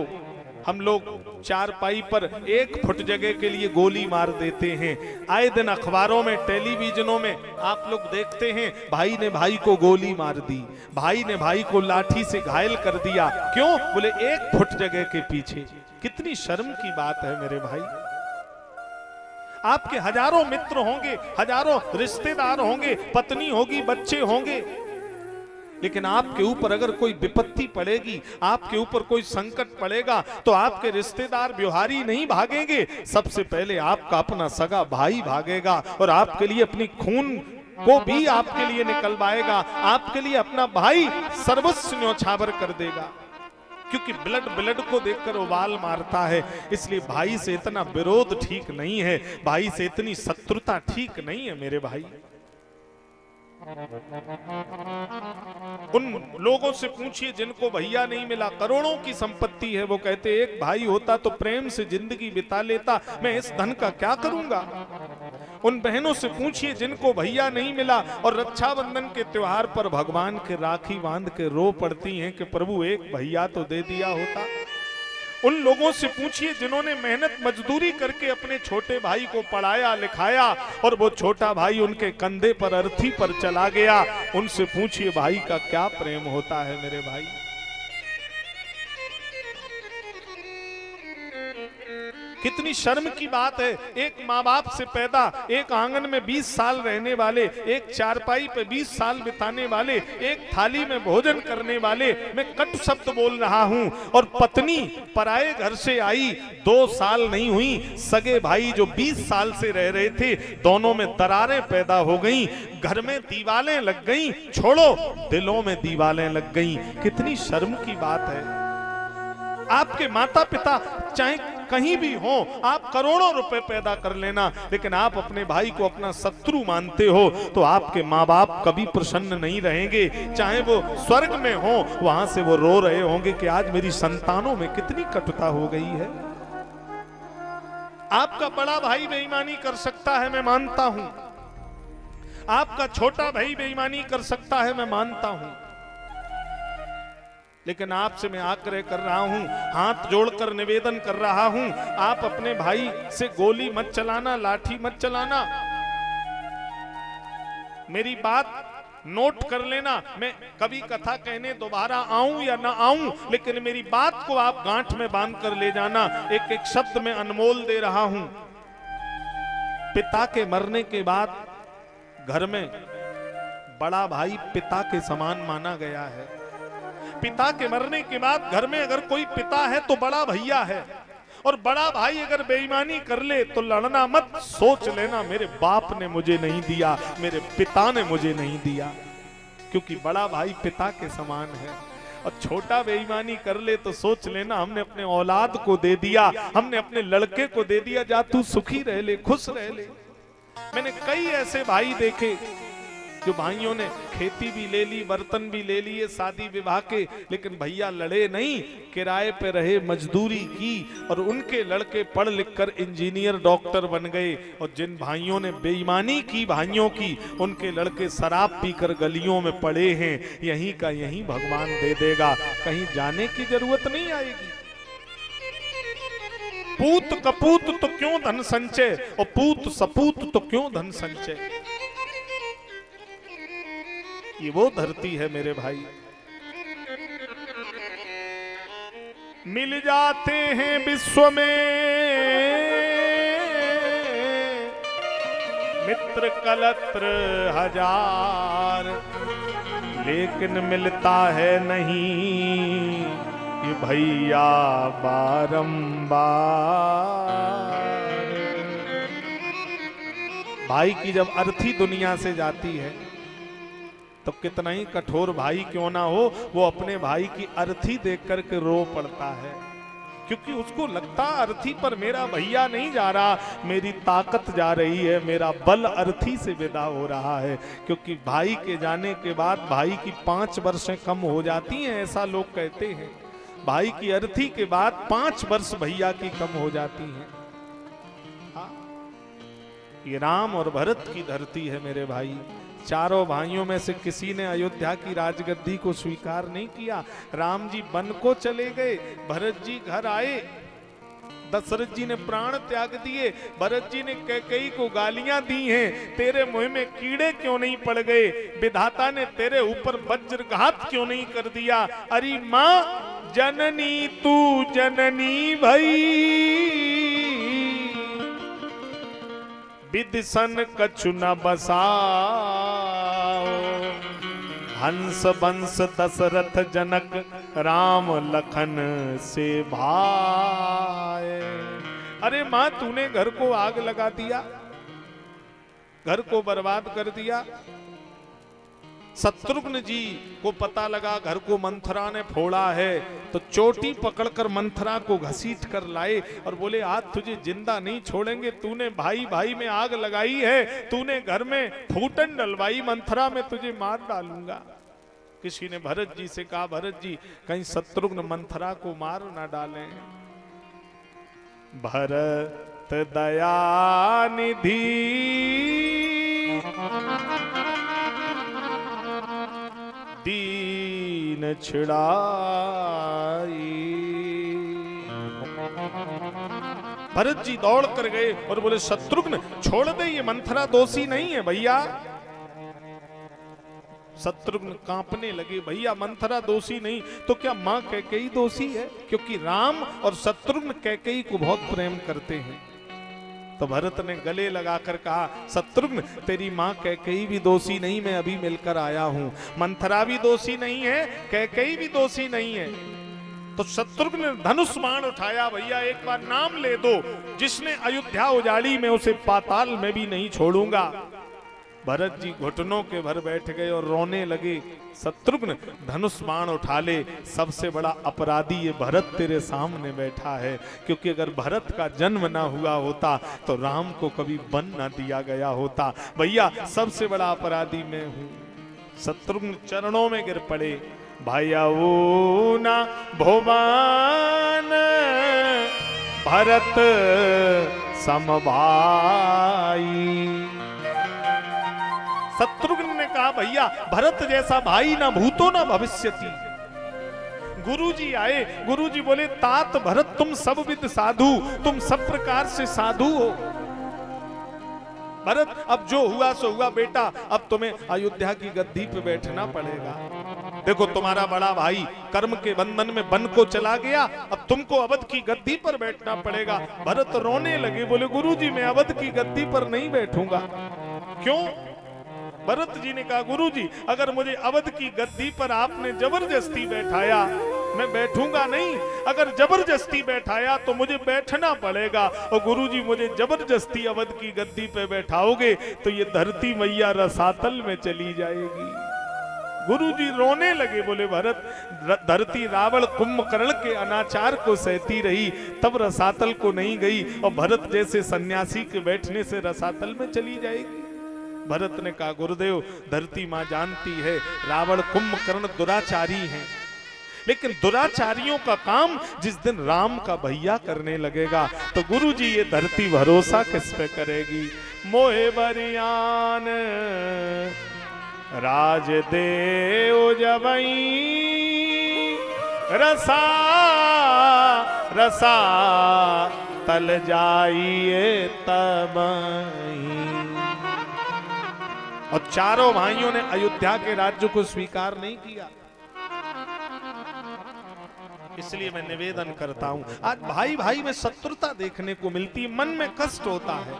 हम लोग चारपाई पर 1 फुट जगह के लिए गोली मार देते हैं। आए दिन अखबारों में, टेलीविजनों में आप लोग देखते हैं भाई ने भाई को गोली मार दी, भाई ने भाई को लाठी से घायल कर दिया। क्यों? बोले 1 फुट जगह के पीछे। कितनी शर्म की बात है मेरे भाई। आपके हजारों मित्र होंगे, हजारों रिश्तेदार होंगे, पत्नी होगी, बच्चे होंगे, लेकिन आपके ऊपर अगर कोई विपत्ति पड़ेगी, आपके ऊपर कोई संकट पड़ेगा, तो आपके रिश्तेदार व्यवहारी नहीं भागेंगे, सबसे पहले आपका अपना सगा भाई भागेगा, और आपके लिए अपनी खून को भी आपके लिए निकलवाएगा, आपके लिए अपना भाई सर्वस्व न्यौछावर कर देगा। क्योंकि ब्लड ब्लड को देखकर उबाल मारता है। इसलिए भाई से इतना विरोध ठीक नहीं है, भाई से इतनी शत्रुता ठीक नहीं है मेरे भाई। उन लोगों से पूछिए जिनको भैया नहीं मिला, करोड़ों की संपत्ति है, वो कहते एक भाई होता तो प्रेम से जिंदगी बिता लेता, मैं इस धन का क्या करूंगा। उन बहनों से पूछिए जिनको भैया नहीं मिला और रक्षाबंधन के त्योहार पर भगवान के राखी बांध के रो पड़ती हैं कि प्रभु एक भैया तो दे दिया होता। उन लोगों से पूछिए जिन्होंने मेहनत मजदूरी करके अपने छोटे भाई को पढ़ाया लिखाया और वो छोटा भाई उनके कंधे पर अर्थी पर चला गया, उनसे पूछिए भाई का क्या प्रेम होता है मेरे भाई। कितनी शर्म की बात है। एक माँ बाप से पैदा, एक आंगन में 20 साल रहने वाले, एक चारपाई पे 20 साल बिताने वाले, एक थाली में भोजन करने वाले, मैं कटु शब्द बोल रहा हूं, और पत्नी पराये घर से आई, 2 साल नहीं हुई, सगे भाई जो 20 साल से रह रहे थे, दोनों में दरारें पैदा हो गईं, घर में दीवालें लग गईं, छोड़ो दिलों में दीवालें लग गईं। कितनी शर्म की बात है। आपके माता पिता चाहे कहीं भी हो, आप करोड़ों रुपए पैदा कर लेना, लेकिन आप अपने भाई को अपना शत्रु मानते हो, तो आपके माँ बाप कभी प्रसन्न नहीं रहेंगे। चाहे वो स्वर्ग में हो, वहां से वो रो रहे होंगे कि आज मेरी संतानों में कितनी कटुता हो गई है। आपका बड़ा भाई बेईमानी कर सकता है, मैं मानता हूं। आपका छोटा भाई बेईमानी कर सकता है, मैं मानता हूं। लेकिन आपसे मैं आग्रह कर रहा हूं, हाथ जोड़कर निवेदन कर रहा हूं, आप अपने भाई से गोली मत चलाना, लाठी मत चलाना। मेरी बात नोट कर लेना। मैं कभी कथा कहने दोबारा आऊं या ना आऊं, लेकिन मेरी बात को आप गांठ में बांध कर ले जाना। एक एक शब्द में अनमोल दे रहा हूं। पिता के मरने के बाद घर में बड़ा भाई पिता के समान माना गया है। पिता के मरने के बाद घर में अगर कोई पिता है तो बड़ा भैया है, और बड़ा भाई अगर बेईमानी कर ले तो लड़ना मत, सोच लेना मेरे बाप ने मुझे नहीं दिया, मेरे पिता ने मुझे नहीं दिया, क्योंकि बड़ा भाई पिता के समान है। और छोटा बेईमानी कर ले तो सोच लेना हमने अपने औलाद को दे दिया, हमने अपने लड़के को दे दिया, जा तू सुखी रह ले, खुश रह ले। मैंने कई ऐसे भाई देखे जो भाइयों ने खेती भी ले ली, बर्तन भी ले लिए शादी विवाह के, लेकिन भैया लड़े नहीं, किराए पे रहे, मजदूरी की, और उनके लड़के पढ़ लिख कर इंजीनियर डॉक्टर बन गए। और जिन भाइयों ने बेईमानी की भाइयों की, उनके लड़के शराब पीकर गलियों में पड़े हैं। यहीं का यहीं भगवान दे देगा, कहीं जाने की जरूरत नहीं आएगी। पूत कपूत तो क्यों धन संचय, और पूत सपूत तो क्यों धन संचय। ये वो धरती है मेरे भाई। मिल जाते हैं विश्व में मित्र कलत्र हजार, लेकिन मिलता है नहीं ये भैया बारंबार। भाई की जब अर्थी दुनिया से जाती है तो कितना ही कठोर भाई क्यों ना हो, वो अपने भाई की अर्थी देख करके रो पड़ता है, क्योंकि उसको लगता अर्थी पर मेरा भैया नहीं जा रहा, मेरी ताकत जा रही है, मेरा बल अर्थी से विदा हो रहा है। क्योंकि भाई के जाने के बाद भाई की 5 वर्षें कम हो जाती हैं, ऐसा लोग कहते हैं। भाई की अर्थी के बाद 5 वर्ष भैया की कम हो जाती हैं। ये राम और भरत की धरती है मेरे भाई। चारों भाइयों में से किसी ने अयोध्या की राजगद्दी को स्वीकार नहीं किया। राम जी वन को चले गए, भरत जी घर आए, दशरथ जी ने प्राण त्याग दिए, भरत जी ने कैकेयी को गालियां दी हैं, तेरे मुंह में कीड़े क्यों नहीं पड़ गए, विधाता ने तेरे ऊपर वज्रघात क्यों नहीं कर दिया। अरे मां जननी तू जननी भई, विदिशन कछु न बसाओ, हंस बंस दशरथ जनक राम लखन से भाए। अरे मां तूने घर को आग लगा दिया, घर को बर्बाद कर दिया। शत्रुघ्न जी को पता लगा घर को मंथरा ने फोड़ा है, तो चोटी पकड़कर मंथरा को घसीट कर लाए और बोले आज तुझे जिंदा नहीं छोड़ेंगे, तूने भाई भाई में आग लगाई है, तूने घर में फूटन डलवाई, मंथरा में तुझे मार डालूंगा। किसी ने भरत जी से कहा भरत जी कहीं शत्रुघ्न मंथरा को मार ना डालें। भरत दया निधि दीन छिड़ाई, भरत जी दौड़ कर गए और बोले शत्रुघ्न छोड़ दे, ये मंथरा दोषी नहीं है भैया, शत्रुघ्न कांपने लगे, भैया मंथरा दोषी नहीं तो क्या मां कैकेयी दोषी है? क्योंकि राम और शत्रुघ्न कैकेयी को बहुत प्रेम करते हैं। तो भरत ने गले लगाकर कहा, शत्रुघ्न तेरी मां कैकेयी भी दोषी नहीं, मैं अभी मिलकर आया हूं। मंथरा भी दोषी नहीं है, कैकेयी भी दोषी नहीं है। तो शत्रुघ्न ने धनुष बाण उठाया, भैया एक बार नाम ले दो, जिसने अयोध्या उजाड़ी मैं उसे पाताल में भी नहीं छोड़ूंगा। भरत जी घुटनों के भर बैठ गए और रोने लगे। शत्रुघ्न धनुष बाण उठा ले, सबसे बड़ा अपराधी ये भरत तेरे सामने बैठा है, क्योंकि अगर भरत का जन्म ना हुआ होता तो राम को कभी वन ना दिया गया होता। भैया सबसे बड़ा अपराधी मैं हूं। शत्रुघ्न चरणों में गिर पड़े, भैया वो ना भुवन भरत समभाई। शत्रुघ्न ने कहा, भैया भरत जैसा भाई ना भूतो ना भविष्यति। गुरुजी आए, गुरुजी बोले, तात भरत तुम सब विद साधु, तुम सब प्रकार से साधु हो। भरत अब जो हुआ सो हुआ बेटा, अब तुम्हें अयोध्या की गद्दी पे बैठना पड़ेगा। देखो तुम्हारा बड़ा भाई कर्म के बंधन में बन को चला गया, अब तुमको अवध की गद्दी पर बैठना पड़ेगा। भरत रोने लगे, बोले गुरुजी मैं अवध की गद्दी पर नहीं बैठूंगा। क्यों? भरत जी ने कहा, गुरुजी अगर मुझे अवध की गद्दी पर आपने जबरदस्ती बैठाया मैं बैठूंगा नहीं, अगर जबरदस्ती बैठाया तो मुझे बैठना पड़ेगा, और गुरुजी मुझे जबरदस्ती अवध की गद्दी पे बैठाओगे तो ये धरती मैया रसातल में चली जाएगी। गुरुजी रोने लगे, बोले भरत धरती रावण कुंभकर्ण के अनाचार को सहती रही, तब रसातल को नहीं गई, और भरत जैसे सन्यासी के बैठने से रसातल में चली जाएगी। भरत ने कहा, गुरुदेव धरती मां जानती है रावण कुंभकर्ण दुराचारी हैं, लेकिन दुराचारियों का काम जिस दिन राम का भैया करने लगेगा तो गुरुजी ये धरती भरोसा किस पे करेगी। मोहे बरियान राज देव जबई रसा रसा तल जाइए तबई। और चारों भाइयों ने अयोध्या के राज्य को स्वीकार नहीं किया। इसलिए मैं निवेदन करता हूं, आज भाई भाई में शत्रुता देखने को मिलती, मन में कष्ट होता है।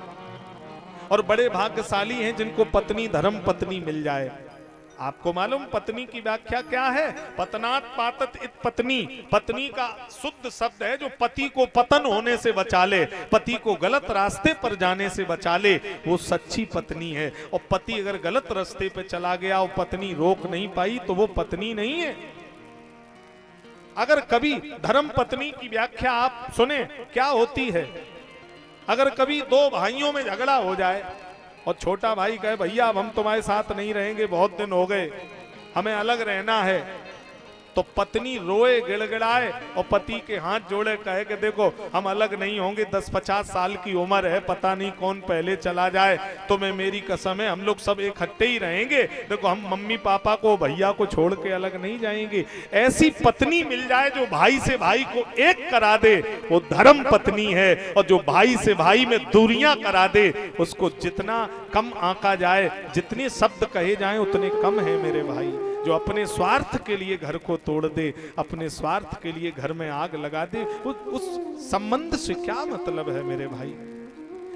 और बड़े भाग्यशाली हैं जिनको पत्नी धर्म पत्नी मिल जाए। आपको मालूम पत्नी की व्याख्या क्या है? पतनात् पातत इत पत्नी। पत्नी का शुद्ध शब्द है जो पति को पतन होने से बचा ले, पति को गलत रास्ते पर जाने से बचा ले, वो सच्ची पत्नी है। और पति अगर गलत रास्ते पे चला गया और पत्नी रोक नहीं पाई तो वो पत्नी नहीं है। अगर कभी धर्म पत्नी की व्याख्या आप सुने क्या होती है, अगर कभी दो भाइयों में झगड़ा हो जाए और छोटा भाई कहे भैया अब हम तुम्हारे साथ नहीं रहेंगे, बहुत दिन हो गए, हमें अलग रहना है, तो पत्नी रोए गिड़गिड़ाए और पति के हाथ जोड़े कहे कि देखो हम अलग नहीं होंगे, 10-50 साल की उम्र है, पता नहीं कौन पहले चला जाए, तुम्हें मेरी कसम है हम लोग सब इकट्ठे ही रहेंगे, देखो हम मम्मी पापा को भैया को छोड़ के अलग नहीं जाएंगे। ऐसी पत्नी मिल जाए जो भाई से भाई को एक करा दे, वो धर्म पत्नी है। और जो भाई से भाई में दूरियां करा दे उसको जितना कम आंका जाए, जितने शब्द कहे जाए उतने कम है मेरे भाई। जो अपने स्वार्थ के लिए घर को तोड़ दे, अपने स्वार्थ के लिए घर में आग लगा दे, उस संबंध से क्या मतलब है मेरे भाई।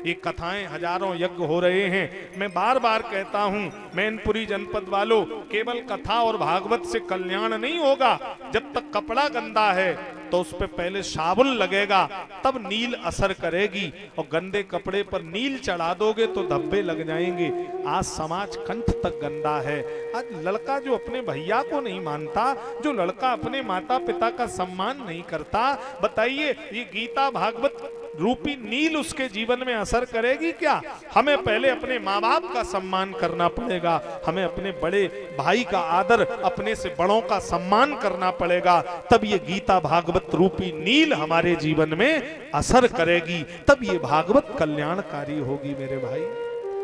ये कथाएं हजारों यज्ञ हो रहे हैं। मैं बार बार कहता हूं मैनपुरी जनपद वालों, केवल कथा और भागवत से कल्याण नहीं होगा। जब तक कपड़ा गंदा है तो उस पे पहले साबुन लगेगा, तब नील असर करेगी, और गंदे कपड़े पर नील चढ़ा दोगे तो धब्बे लग जाएंगे। आज समाज कंठ तक गंदा है। आज लड़का जो अपने भैया को नहीं मानता, जो लड़का अपने माता पिता का सम्मान नहीं करता, बताइए ये गीता भागवत रूपी नील उसके जीवन में असर करेगी क्या? हमें पहले अपने माँ बाप का सम्मान करना पड़ेगा, हमें अपने बड़े भाई का आदर, अपने से बड़ों का सम्मान करना पड़ेगा, तब ये गीता भागवत रूपी नील हमारे जीवन में असर करेगी, तब ये भागवत कल्याणकारी होगी मेरे भाई।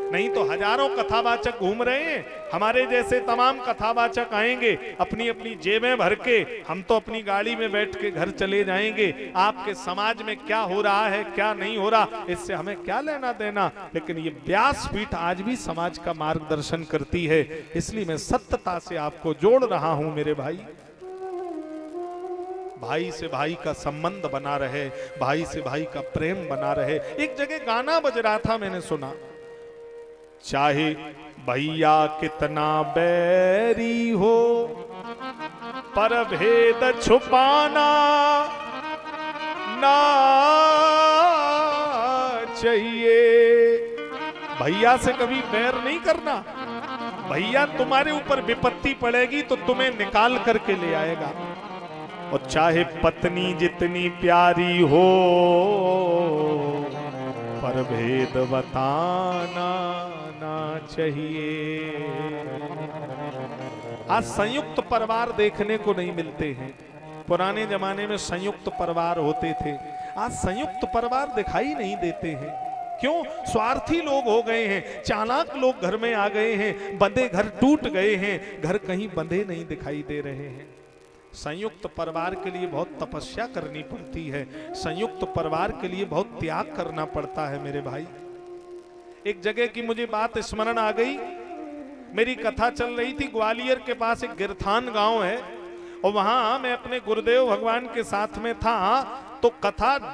नहीं तो हजारों कथावाचक घूम रहे हैं, हमारे जैसे तमाम कथावाचक आएंगे अपनी अपनी जेबें भर के, हम तो अपनी गाड़ी में बैठ के घर चले जाएंगे। आपके समाज में क्या हो रहा है क्या नहीं हो रहा इससे हमें क्या लेना देना। लेकिन ये व्यासपीठ आज भी समाज का मार्गदर्शन करती है, इसलिए मैं सत्यता से आपको जोड़ रहा हूं मेरे भाई। भाई से भाई का संबंध बना रहे, भाई से भाई का प्रेम बना रहे। एक जगह गाना बज रहा था, मैंने सुना, चाहे भैया कितना बैरी हो पर भेद छुपाना ना चाहिए। भैया से कभी बैर नहीं करना, भैया तुम्हारे ऊपर विपत्ति पड़ेगी तो तुम्हें निकाल करके ले आएगा। और चाहे पत्नी जितनी प्यारी हो पर भेद बताना ना चाहिए। आज संयुक्त परिवार देखने को नहीं मिलते हैं, पुराने जमाने में संयुक्त परिवार होते थे, आज संयुक्त परिवार दिखाई नहीं देते हैं। क्यों? स्वार्थी लोग हो गए हैं, चालाक लोग घर में आ गए हैं, बंधे घर टूट गए हैं, घर कहीं बंधे नहीं दिखाई दे रहे हैं। संयुक्त परिवार के लिए बहुत तपस्या करनी पड़ती है, संयुक्त परिवार के लिए बहुत त्याग करना पड़ता है मेरे भाई। एक जगह की मुझे बात स्मरण आ गई, मेरी कथा चल रही थी, ग्वालियर के पास एक गिरथान गांव है और वहां मैं अपने गुरुदेव भगवान के साथ में था। तो कथा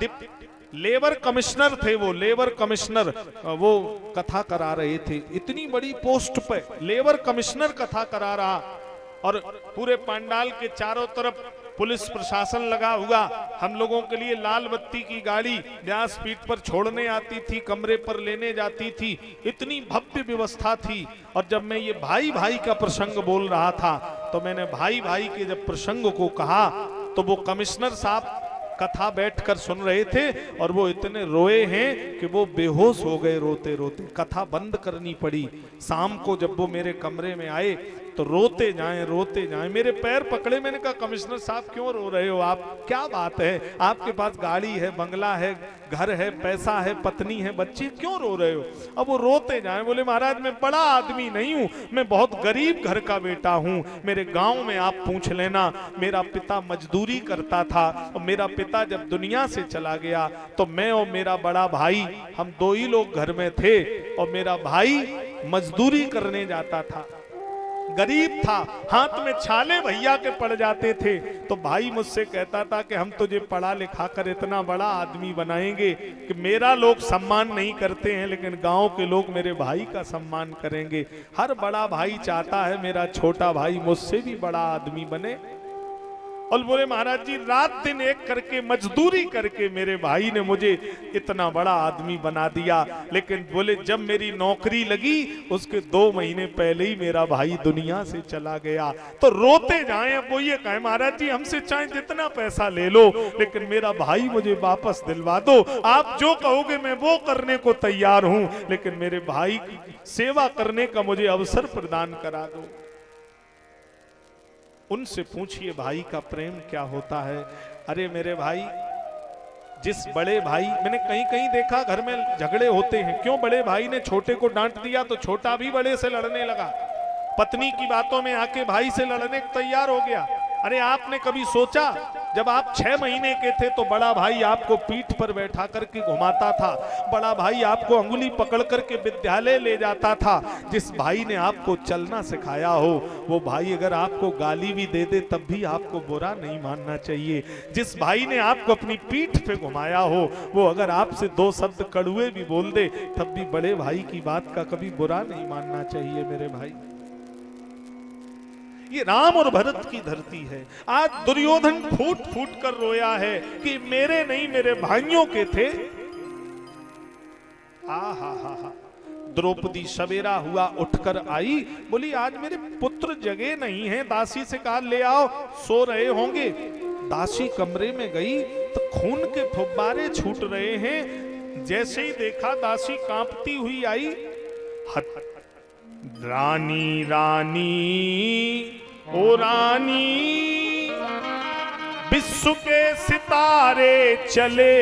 लेबर कमिश्नर थे, वो लेबर कमिश्नर वो कथा करा रहे थे, इतनी बड़ी पोस्ट पे लेबर कमिश्नर कथा करा रहा और पूरे पंडाल के चारों तरफ पुलिस प्रशासन लगा हुआ। हम लोगों के लिए लाल बत्ती की गाड़ी व्यासपीठ पर छोड़ने आती थी, कमरे पर लेने जाती थी, इतनी भव्य व्यवस्था थी। और जब मैं ये भाई भाई का प्रसंग बोल रहा था तो मैंने भाई भाई के जब प्रसंग को कहा तो वो कमिश्नर साहब कथा बैठकर सुन रहे थे और वो इतने रोए हैं कि वो बेहोश हो गए रोते रोते। कथा बंद करनी पड़ी। शाम को जब वो मेरे कमरे में आए तो रोते जाएं, मेरे पैर पकड़े। मैंने कहा कमिश्नर साहब क्यों रो रहे हो आप, क्या बात है, आपके पास गाड़ी है, बंगला है, घर है, पैसा है, पत्नी है, बच्चे, क्यों रो रहे हो? अब वो रोते जाएं, बोले महाराज मैं बड़ा आदमी नहीं हूं, मैं बहुत गरीब घर का बेटा हूं। मेरे गांव में आप पूछ लेना, मेरा पिता मजदूरी करता था और मेरा पिता जब दुनिया से चला गया तो मैं और मेरा बड़ा भाई हम दो ही लोग घर में थे और मेरा भाई मजदूरी करने जाता था, गरीब था, हाथ में छाले भैया के पड़ जाते थे। तो भाई मुझसे कहता था कि हम तुझे पढ़ा लिखा कर इतना बड़ा आदमी बनाएंगे कि मेरा लोग सम्मान नहीं करते हैं लेकिन गांव के लोग मेरे भाई का सम्मान करेंगे। हर बड़ा भाई चाहता है मेरा छोटा भाई मुझसे भी बड़ा आदमी बने। और बोले महाराज जी रात दिन एक करके मजदूरी करके मेरे भाई ने मुझे इतना बड़ा आदमी बना दिया, लेकिन बोले जब मेरी नौकरी लगी उसके 2 महीने पहले ही मेरा भाई दुनिया से चला गया। तो रोते जाएं, अब वो ये कहे महाराज जी हमसे चाहे जितना पैसा ले लो लेकिन मेरा भाई मुझे वापस दिलवा दो, आप जो कहोगे मैं वो करने को तैयार हूं, लेकिन मेरे भाई की सेवा करने का मुझे अवसर प्रदान करा दो। उनसे पूछिए भाई का प्रेम क्या होता है। अरे मेरे भाई, जिस बड़े भाई, मैंने कहीं कहीं देखा घर में झगड़े होते हैं, क्यों? बड़े भाई ने छोटे को डांट दिया तो छोटा भी बड़े से लड़ने लगा, पत्नी की बातों में आके भाई से लड़ने को तैयार हो गया। अरे आपने कभी सोचा जब आप 6 महीने के थे तो बड़ा भाई आपको पीठ पर बैठा करके घुमाता था, बड़ा भाई आपको अंगुली पकड़ करके विद्यालय ले जाता था। जिस भाई ने आपको चलना सिखाया हो वो भाई अगर आपको गाली भी दे दे तब भी आपको बुरा नहीं मानना चाहिए। जिस भाई ने आपको अपनी पीठ पे घुमाया हो वो अगर आपसे 2 शब्द कड़ुए भी बोल दे तब भी बड़े भाई की बात का कभी बुरा नहीं मानना चाहिए मेरे भाई। ये राम और भरत की धरती है। आज दुर्योधन फूट फूट कर रोया है कि मेरे नहीं मेरे भाइयों के थे। हा। द्रौपदी सवेरा हुआ उठकर आई, बोली आज मेरे पुत्र जगह नहीं है, दासी से कहा ले आओ, सो रहे होंगे। दासी कमरे में गई तो खून के फुब्बारे छूट रहे हैं। जैसे ही देखा दासी कांपती हुई आई, रानी रानी ओ रानी, विश्व के सितारे चले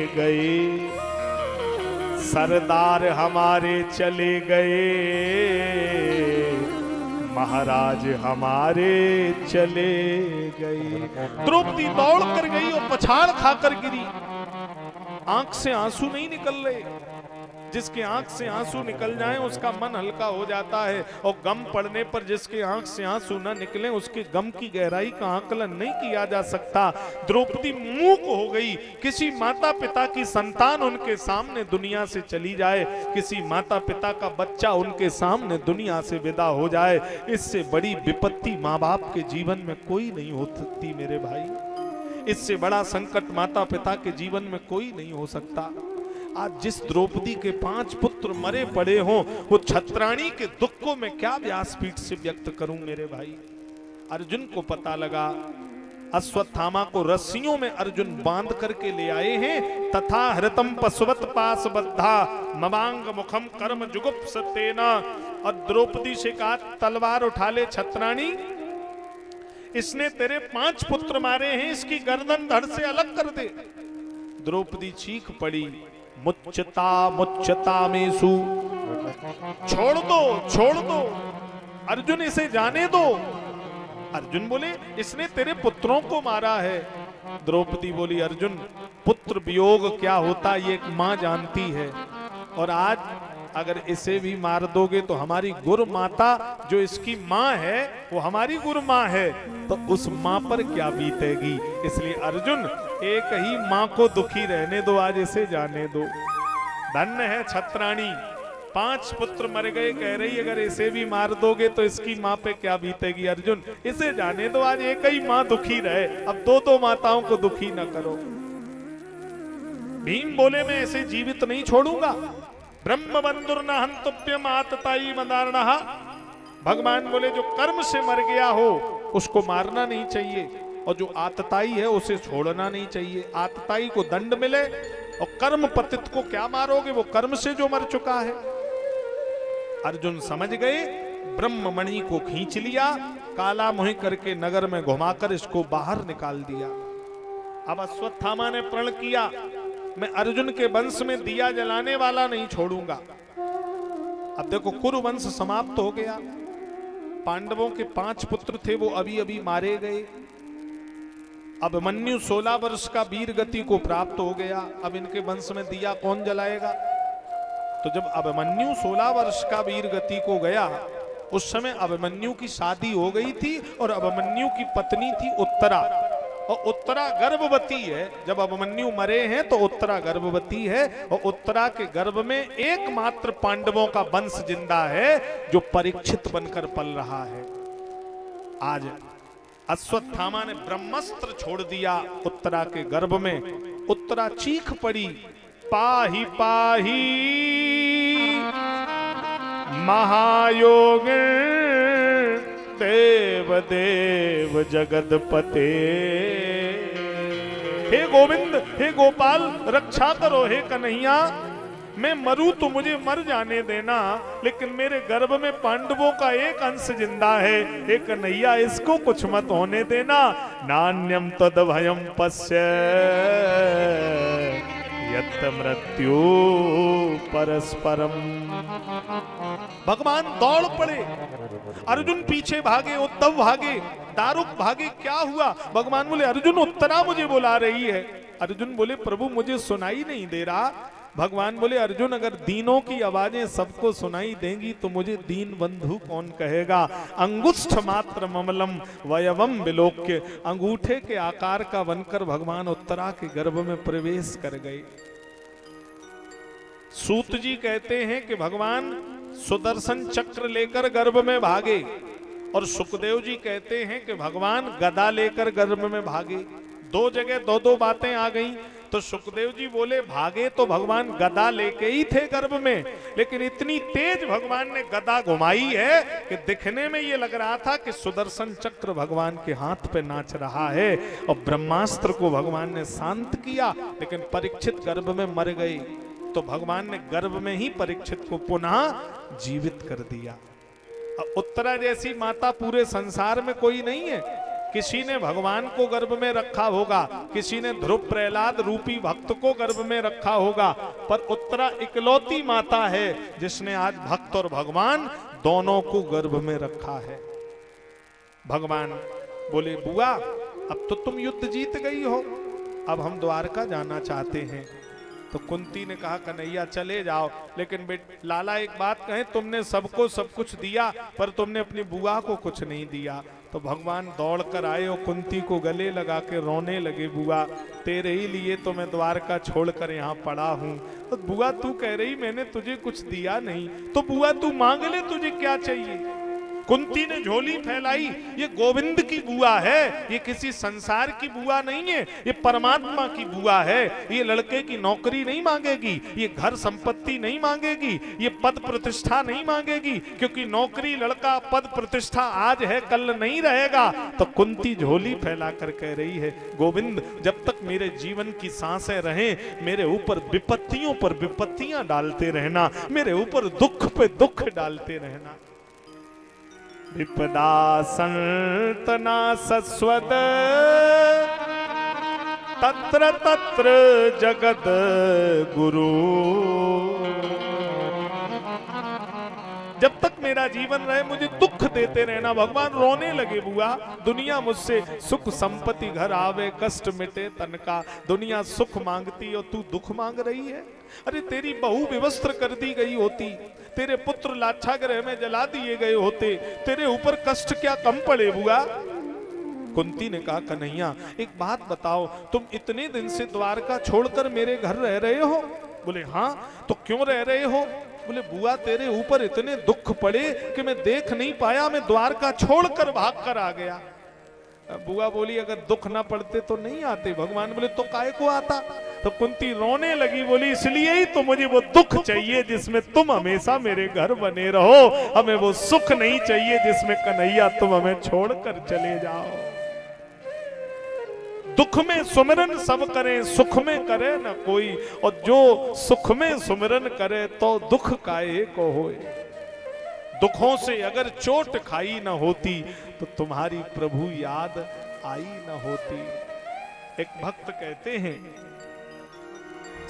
गए, सरदार हमारे चले गए, महाराज हमारे चले गए। द्रौपदी दौड़ कर गई और पछाड़ खाकर गिरी। आंख से आंसू नहीं निकल रहे। जिसके आंख से आंसू निकल जाएं उसका मन हल्का हो जाता है, और गम पड़ने पर जिसके आंख से आंसू न निकले उसके गम की गहराई का आकलन नहीं किया जा सकता। द्रौपदी मूक हो गई। किसी माता पिता की संतान उनके सामने दुनिया से चली जाए, किसी माता पिता का बच्चा उनके सामने दुनिया से विदा हो जाए, इससे बड़ी विपत्ति माँ बाप के जीवन में कोई नहीं हो सकती मेरे भाई। इससे बड़ा संकट माता पिता के जीवन में कोई नहीं हो सकता। आज जिस द्रौपदी के 5 पुत्र मरे पड़े हों, वो छत्राणी के दुख को मैं क्या व्यासपीठ से व्यक्त करूं मेरे भाई। अर्जुन को पता लगा, अश्वत्थामा को रस्सियों में अर्जुन बांध करके ले आए हैं। तथा हृतम पशुवत पास बद्धा मवांग मुखम कर्म जुगुप्सतेना। और द्रौपदी से कहा, तलवार उठा ले छत्राणी, इसने तेरे 5 पुत्र मारे हैं, इसकी गर्दन धड़ से अलग कर दे। द्रौपदी चीख पड़ी, मुच्चता मुच्चता मेसु, छोड़ दो छोड़ दो, अर्जुन इसे जाने दो। अर्जुन बोले, इसने तेरे पुत्रों को मारा है। द्रौपदी बोली, अर्जुन पुत्र वियोग क्या होता ये एक मां जानती है, और आज अगर इसे भी मार दोगे तो हमारी गुरु माता जो इसकी मां है वो हमारी गुरु मां है, तो उस मां पर क्या बीतेगी। इसलिए अर्जुन एक ही मां को दुखी रहने दो, आज इसे जाने दो। धन्य है छत्राणी, 5 पुत्र मर गए, कह रही अगर इसे भी मार दोगे तो इसकी मां पे क्या बीतेगी। अर्जुन इसे जाने दो, आज एक ही मां दुखी रहे, अब 2-2 माताओं को दुखी न करो। भीम बोले, मैं इसे जीवित नहीं छोड़ूंगा। ब्रह्म बंधुर्न हंतुप्यम आतताई मदार्णः। भगवान बोले, जो कर्म से मर गया हो उसको मारना नहीं चाहिए, और जो आतताई है उसे छोड़ना नहीं चाहिए। आतताई को दंड मिले, और कर्म पतित को क्या मारोगे, वो कर्म से जो मर चुका है। अर्जुन समझ गए, ब्रह्ममणि को खींच लिया, काला मुंह करके नगर में घुमाकर इसको बाहर निकाल दिया। अब अश्वत्थामा ने प्रण किया, मैं अर्जुन के वंश में दिया जलाने वाला नहीं छोड़ूंगा। अब देखो, कुरु वंश समाप्त हो गया। पांडवों के 5 पुत्र थे, वो अभी अभी मारे गए। अभिमन्यु 16 वर्ष का वीर गति को प्राप्त हो गया। अब इनके वंश में दिया कौन जलाएगा। तो जब अभिमन्यु 16 वर्ष का वीर गति को गया, उस समय अभिमन्यु की शादी हो गई थी, और अभिमन्यु की पत्नी थी उत्तरा, और उत्तरा गर्भवती है। जब अभिमन्यु मरे हैं तो उत्तरा गर्भवती है, और उत्तरा के गर्भ में एकमात्र पांडवों का वंश जिंदा है जो परीक्षित बनकर पल रहा है। आज अश्वत्थामा ने ब्रह्मास्त्र छोड़ दिया उत्तरा के गर्भ में। उत्तरा चीख पड़ी, पाही पाही महायोगिन देव देव जगतपते। हे गोविंद, हे गोपाल, रक्षा करो। हे कन्हैया, मैं मरूं तो मुझे मर जाने देना, लेकिन मेरे गर्भ में पांडवों का एक अंश जिंदा है। हे कन्हैया, इसको कुछ मत होने देना। नान्यम तद भयम पश्य यत् मृत्यु परस्परम। भगवान दौड़ पड़े, अर्जुन पीछे भागे, उद्धव भागे, दारुक भागे। क्या हुआ? भगवान बोले, अर्जुन उत्तरा मुझे बुला रही है। अर्जुन बोले, प्रभु मुझे सुनाई नहीं दे रहा। भगवान बोले, अर्जुन अगर दीनों की आवाजें सबको सुनाई देंगी तो मुझे दीन बंधु कौन कहेगा। अंगुष्ठ मात्र ममलम वयवम विलोक्य। अंगूठे के आकार का बनकर भगवान उत्तरा के गर्भ में प्रवेश कर गए। सूत जी कहते हैं कि भगवान सुदर्शन चक्र लेकर गर्भ में भागे, और सुखदेव जी कहते हैं कि भगवान गदा लेकर गर्भ में भागे। 2 जगह 2-2 बातें आ गई। तो सुखदेव जी बोले, भागे तो भगवान गदा लेके ही थे गर्भ में, लेकिन इतनी तेज भगवान ने गदा घुमाई है कि दिखने में ये लग रहा था कि सुदर्शन चक्र भगवान के हाथ पे नाच रहा है। और ब्रह्मास्त्र को भगवान ने शांत किया, लेकिन परीक्षित गर्भ में मर गए। तो भगवान ने गर्भ में ही परीक्षित को पुनः जीवित कर दिया। उत्तरा जैसी माता पूरे संसार में कोई नहीं है। किसी ने भगवान को गर्भ में रखा होगा, किसी ने ध्रुव प्रहलाद रूपी भक्त को गर्भ में रखा होगा, पर उत्तरा इकलौती माता है जिसने आज भक्त और भगवान दोनों को गर्भ में रखा है। भगवान बोले बुआ अब तो तुम युद्ध जीत गई हो, अब हम द्वारका जाना चाहते हैं। तो कुंती ने कहा कन्हैया चले जाओ, लेकिन लाला एक बात कहें, तुमने सबको सब कुछ दिया पर तुमने अपनी बुआ को कुछ नहीं दिया। तो भगवान दौड़ कर आए और कुंती को गले लगा के रोने लगे, बुआ तेरे ही लिए तो मैं द्वारका छोड़कर यहाँ पड़ा हूँ। तो बुआ तू कह रही मैंने तुझे कुछ दिया नहीं, तो बुआ तू मांग ले तुझे क्या चाहिए। कुंती ने झोली फैलाई, ये गोविंद की बुआ है, ये किसी संसार की बुआ नहीं है, ये परमात्मा की बुआ है। ये लड़के की नौकरी नहीं मांगेगी, ये घर संपत्ति नहीं मांगेगी, ये पद प्रतिष्ठा नहीं मांगेगी, क्योंकि नौकरी लड़का पद प्रतिष्ठा आज है कल नहीं रहेगा। तो कुंती झोली फैला कर कह रही है गोविंद जब तक मेरे जीवन की सांसें रहें मेरे ऊपर विपत्तियों पर विपत्तियां डालते रहना, मेरे ऊपर दुख पे दुख डालते रहना। विपदा संतना सस्वद तत्र तत्र जगत गुरु। जब तक मेरा जीवन रहे मुझे दुख देते रहना। भगवान रोने लगे बुआ, दुनिया मुझसे सुख संपत्ति घर आवे कष्ट मिटे तन का, दुनिया सुख मांगती और तू दुख मांग रही है। अरे तेरी बहू विवस्त्र कर दी गई होती, तेरे पुत्र लाक्षागृह में जला दिए गए होते, तेरे ऊपर कष्ट क्या कम पड़े बुआ। कुंती ने कहा कन्हैया एक बात बताओ, तुम इतने दिन से द्वारका छोड़कर मेरे घर रह रहे हो? बोले हाँ। तो क्यों रह रहे हो? बोले बुआ तेरे ऊपर इतने दुख पड़े कि मैं देख नहीं पाया, मैं द्वारका छोड़कर भाग कर आ गया। बुआ बोली अगर दुख ना पड़ते तो नहीं आते। भगवान बोले तो काय को आता? तो कुंती रोने लगी, बोली इसलिए ही तो मुझे वो दुख चाहिए जिसमें तुम हमेशा मेरे घर बने रहो, हमें वो सुख नहीं चाहिए जिसमें कन्हैया तुम हमें छोड़कर चले जाओ। दुख में सुमिरन सब करें, सुख में करे न कोई, और जो सुख में सुमिरन करे तो दुख काहे को होए। दुखों से अगर चोट खाई न होती तो तुम्हारी प्रभु याद आई न होती। एक भक्त कहते हैं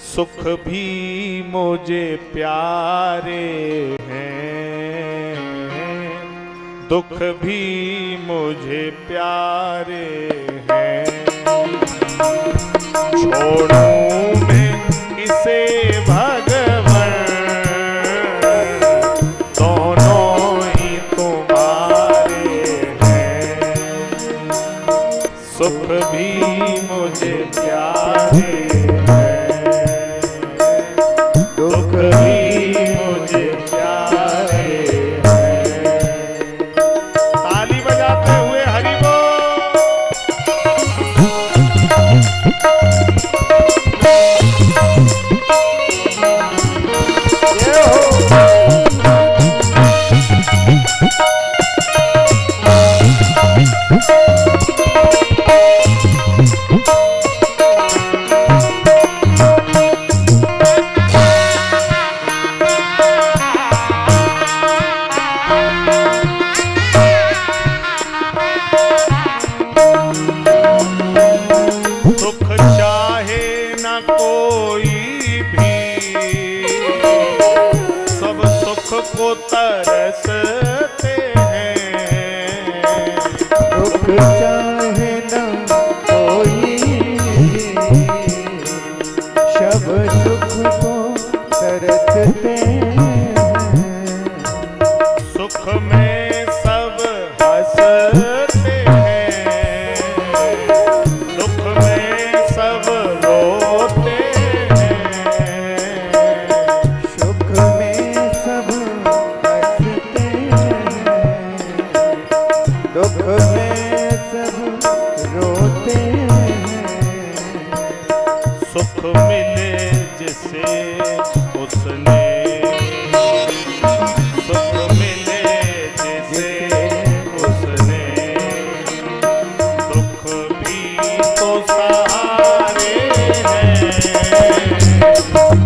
सुख भी मुझे प्यारे हैं, दुख भी मुझे प्यारे हैं, छोड़ूं मैं किसे भगवान, दोनों ही तुम्हारे हैं। सुख भी मुझे प्यारे हैं, दुख भी मुझे प्यारे हैं। ताली बजाते हुए हरि बोल। को तरसते हैं, दुख चाहे न कोई, सब सुख को तरसते हैं। सुख में सब हंसते हैं, दुख में सब रोते हैं। सुख में सब दुख में सब रोते हैं। सुख मिले जिसे उसने, सुख मिले जिसे उसने, दुख भी तो सहारे हैं,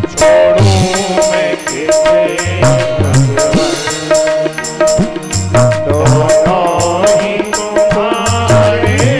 छोड़ूं मैं किसे भगवान, दोनों ही तुम्हारे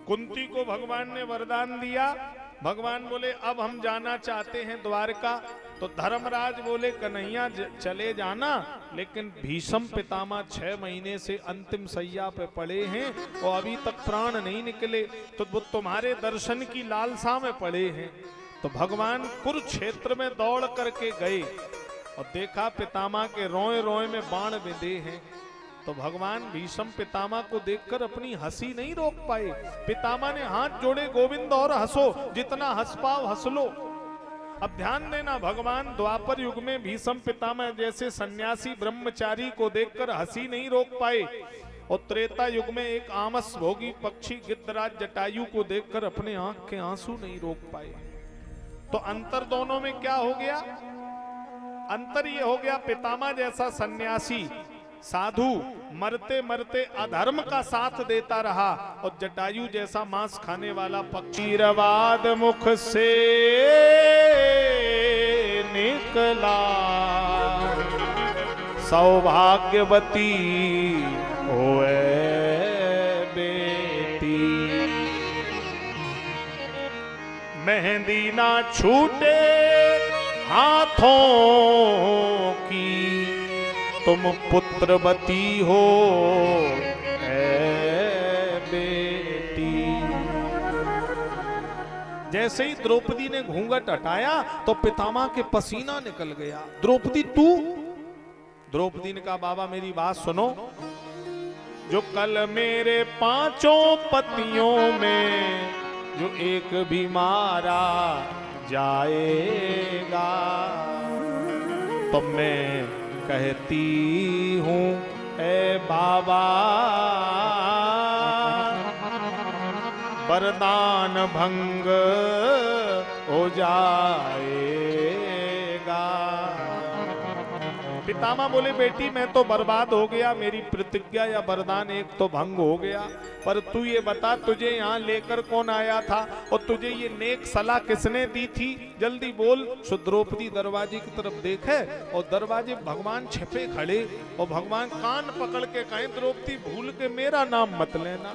कुंती को भगवान ने वरदान दिया। भगवान बोले अब हम जाना चाहते हैं द्वारका। तो धर्मराज बोले कन्हैया चले जाना, लेकिन भीष्म पितामह 6 महीने से अंतिम सैया पे पड़े हैं और अभी तक प्राण नहीं निकले, तो वो तुम्हारे दर्शन की लालसा में पड़े हैं। तो भगवान कुरुक्षेत्र में दौड़ करके गए और देखा पितामह के रोए रोए में बाण बिंधे हैं। तो भगवान भीष्म पितामह को देखकर अपनी हंसी नहीं रोक पाए। पितामह ने हाथ जोड़े, गोविंद और हंसो, जितना हंस पाओ हंस लो। अब ध्यान देना, भगवान द्वापर युग में भीष्म पितामह जैसे सन्यासी ब्रह्मचारी को देखकर हंसी नहीं रोक पाए, और त्रेता युग में एक आमस भोगी पक्षी गिद्धराज जटायु को देखकर अपने आंख के आंसू नहीं रोक पाए। तो अंतर दोनों में क्या हो गया? अंतर ये हो गया, पितामह जैसा सन्यासी साधु मरते मरते अधर्म का साथ देता रहा, और जटायु जैसा मांस खाने वाला पक्षी रवाद मुख से निकला, सौभाग्यवती होए बेटी, मेहंदी ना छूटे हाथों की, तुम पुत्रवती हो ऐ बेटी। जैसे ही द्रौपदी ने घूंघट हटाया तो पितामह के पसीना निकल गया। द्रौपदी तू? द्रौपदी ने कहा बाबा मेरी बात सुनो, जो कल मेरे 5 पतियों में जो एक भी मारा जाएगा, तो मैं कहती हूँ ऐ बाबा वरदान भंग हो जाएगा। पितामह बोले बेटी मैं तो बर्बाद हो गया, मेरी प्रतिज्ञा या वरदान एक तो भंग हो गया, पर तू ये बता तुझे यहाँ लेकर कौन आया था और तुझे ये नेक सलाह किसने दी थी, जल्दी बोल। सो द्रौपदी दरवाजे की तरफ देखे और दरवाजे भगवान छिपे खड़े, और भगवान कान पकड़ के कहें द्रौपदी भूल के मेरा नाम मत लेना।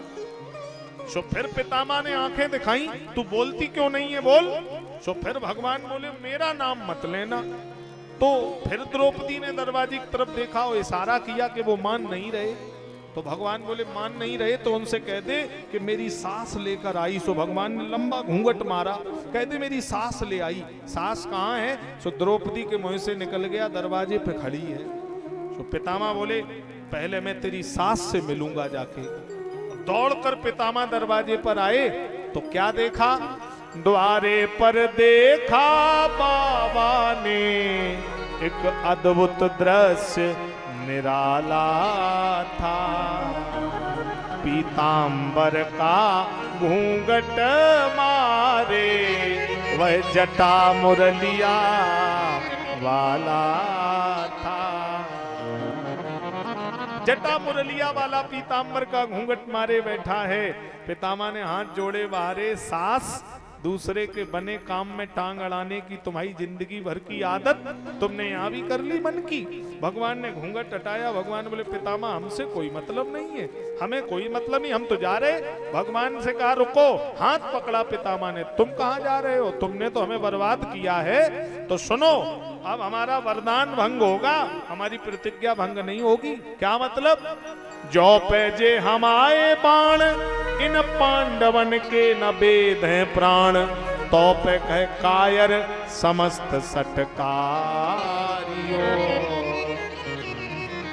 सो फिर पितामह ने आंखें दिखाई, तू बोलती क्यों नहीं है बोल। सो फिर भगवान बोले मेरा नाम मत लेना। तो फिर द्रौपदी ने दरवाजे की तरफ देखा और इशारा किया कि वो मान नहीं रहे। तो भगवान बोले मान नहीं रहे तो उनसे कह दे कि मेरी सास लेकर आई। सो भगवान ने लंबा घूंघट मारा, कह दे मेरी सास ले आई। सास कहाँ है? सो द्रौपदी के मुंह से निकल गया दरवाजे पे खड़ी है। सो पितामह बोले पहले मैं तेरी सास से मिलूंगा जाके। दौड़कर पितामह दरवाजे पर आए तो क्या देखा? द्वारे पर देखा बाबा ने एक अद्भुत दृश्य निराला था। पीतांबर का घूंघट मारे वह जटा मुरलिया वाला था। जटा मुरलिया वाला पीतांबर का घूंघट मारे बैठा है। पितामह ने हाथ जोड़े बाहरे, सास दूसरे के बने काम में टांग अड़ाने की तुम्हारी जिंदगी भर की आदत तुमने यहाँ भी कर ली मन की। भगवान ने घूंघट हटाया। भगवान बोले पितामह हमसे कोई मतलब नहीं है, हमें कोई मतलब नहीं, हम तो जा रहे। भगवान से कहा रुको, हाथ पकड़ा पितामह ने, तुम कहाँ जा रहे हो? तुमने तो हमें बर्बाद किया है, तो सुनो अब हमारा वरदान भंग होगा, हमारी प्रतिज्ञा भंग नहीं होगी। क्या मतलब? जो पे जे हम आए बाण इन पांडवन के न बेद हैं प्राण, तो पे कह कायर समस्त सटकारियों,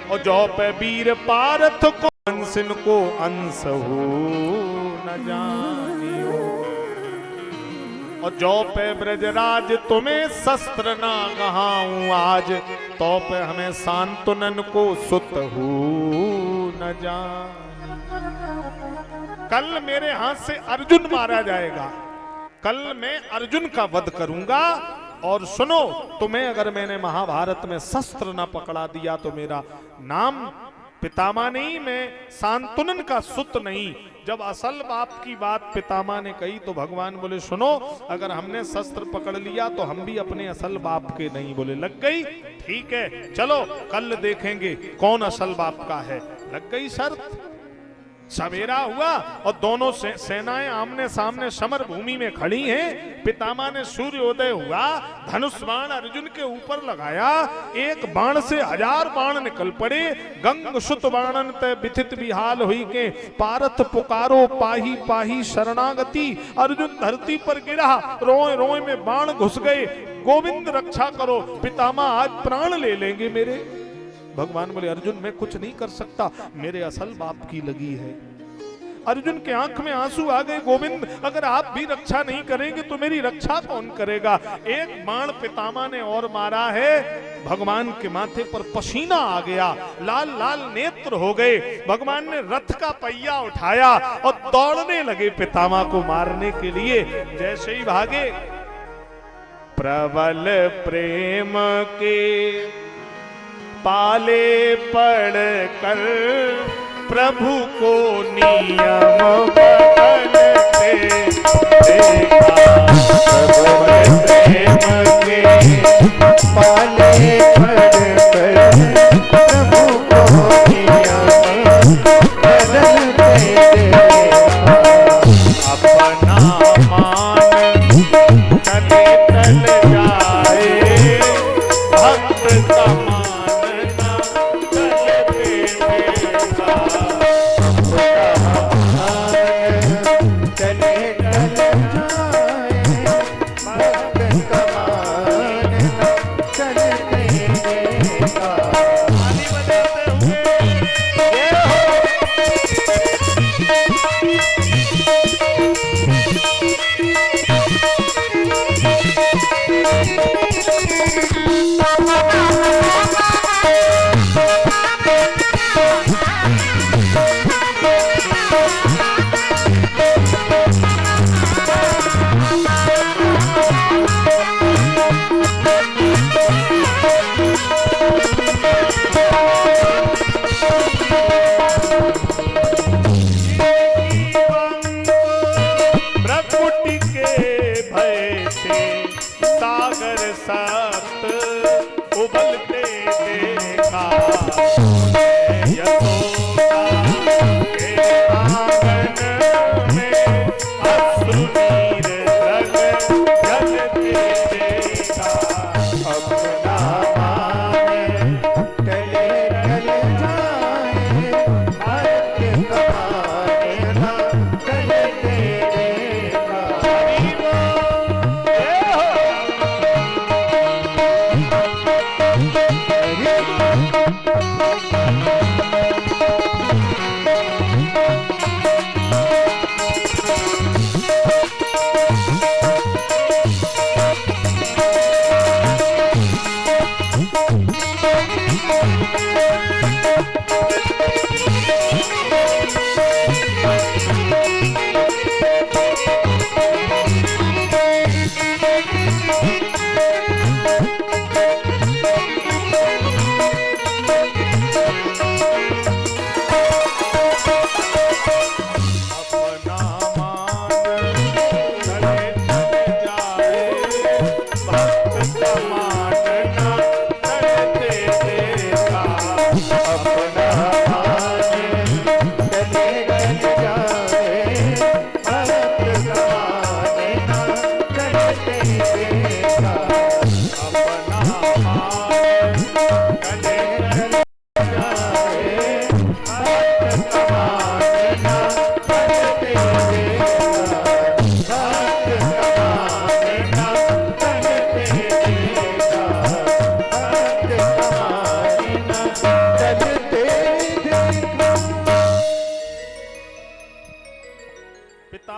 और जो पे वीर पारथ को अंसिन को अंश हो न जानियो, और जो पे ब्रजराज तुम्हें शस्त्र ना गहाऊं आज, तो पे हमें शांतुनन को सुत हो न जान। कल मेरे हाथ से अर्जुन मारा जाएगा, कल मैं अर्जुन का वध करूंगा, और सुनो तुम्हें अगर मैंने महाभारत में शस्त्र ना पकड़ा दिया तो मेरा नाम पितामह नहीं, मैं शांतुनन का सुत नहीं। जब असल बाप की बात पितामह ने कही तो भगवान बोले सुनो, अगर हमने शस्त्र पकड़ लिया तो हम भी अपने असल बाप के नहीं। बोले लग गई, ठीक है चलो कल देखेंगे कौन असल बाप का है। लग गई शर्त। सवेरा हुआ और दोनों सेनाएं आमने सामने समर भूमि में खड़ी हैं। पितामह ने सूर्योदय हुआ, धनुष बाण अर्जुन के ऊपर लगाया, एक बाण से 1000 बाण निकल पड़े। गंग सुत बाणन ते बिथित बिहाल हुई के, पारथ पुकारो पाही पाही शरणागति। अर्जुन धरती पर गिरा, रोए रोए में बाण घुस गए। गोविंद रक्षा करो, पितामह आज प्राण ले लेंगे मेरे। भगवान बोले अर्जुन मैं कुछ नहीं कर सकता, मेरे असल बाप की लगी है। अर्जुन के आंख में आंसू आ गए, गोविंद अगर आप भी रक्षा नहीं करेंगे तो मेरी रक्षा कौन करेगा। एक बाण पितामह ने और मारा है, भगवान के माथे पर पसीना आ गया, लाल लाल नेत्र हो गए। भगवान ने रथ का पहिया उठाया और दौड़ने लगे पितामह को मारने के लिए। जैसे ही भागे, प्रबल प्रेम के पाले पड़ कर प्रभु को नियम बदलते देखा। प्रबल प्रेम के पाले पड़ कर प्रभु को नियम बदलते देखा। अपना मान तले तल जाए, भक्त का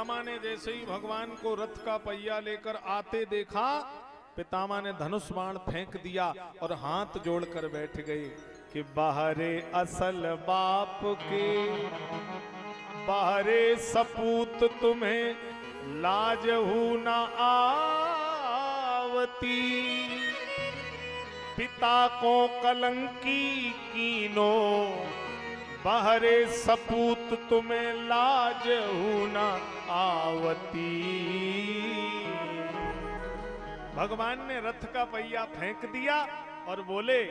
पितामह ने जैसे ही भगवान को रथ का पहिया लेकर आते देखा, पितामह ने धनुष बाण फेंक दिया और हाथ जोड़कर बैठ गए कि बाहरे असल बाप के, बाहरे सपूत तुम्हें लाजहू न आवती, पिता को कलंकी कीनो, बाहरे सपूत तुम्हें लाजहू न आवती। भगवान ने रथ का पहिया फेंक दिया और बोले,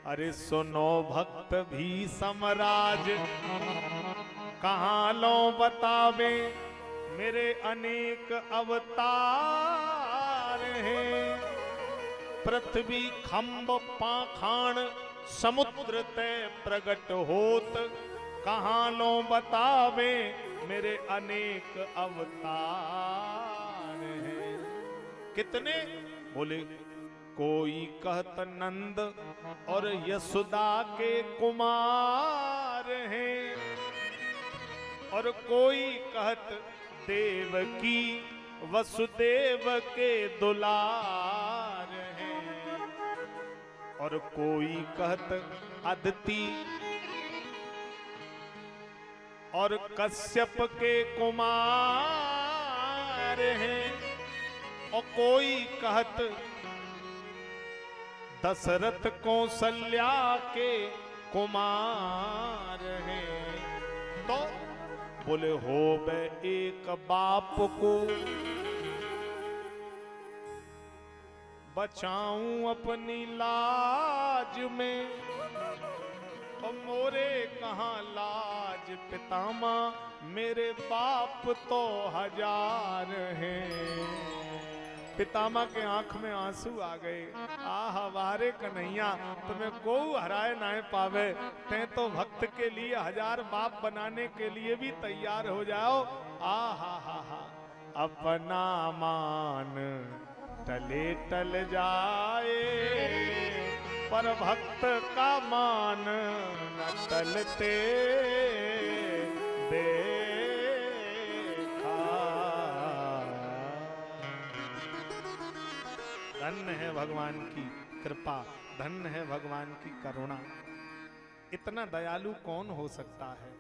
अरे सुनो भक्त भी समराज, कहां लो बतावे मेरे अनेक अवतार हैं। पृथ्वी खंब पाखाण समुद्र तय प्रगट होत, कहां लो बतावे मेरे अनेक अवतार हैं। कितने? बोले कोई कहत नंद और यशोदा के कुमार हैं, और कोई कहत देवकी वसुदेव के दुलार हैं, और कोई कहत अदिति और कश्यप के कुमार हैं, और कोई कहत दशरथ कौशल्या के कुमार हैं। तो बोले हो बे एक बाप को बचाऊं अपनी लाज में, और मोरे कहाँ लाज पितामह, मेरे बाप तो हजार हैं। पितामह के आंख में आंसू आ गए। आह वारे कन्हैया, तुम्हें को हराए ना पावे, ते तो भक्त के लिए हजार बाप बनाने के लिए भी तैयार हो जाओ। आहा हा हा, अपना मान टले टल जाए, पर भक्त का मान न टलते देखा। धन्य है भगवान की कृपा, धन्य है भगवान की करुणा। इतना दयालु कौन हो सकता है।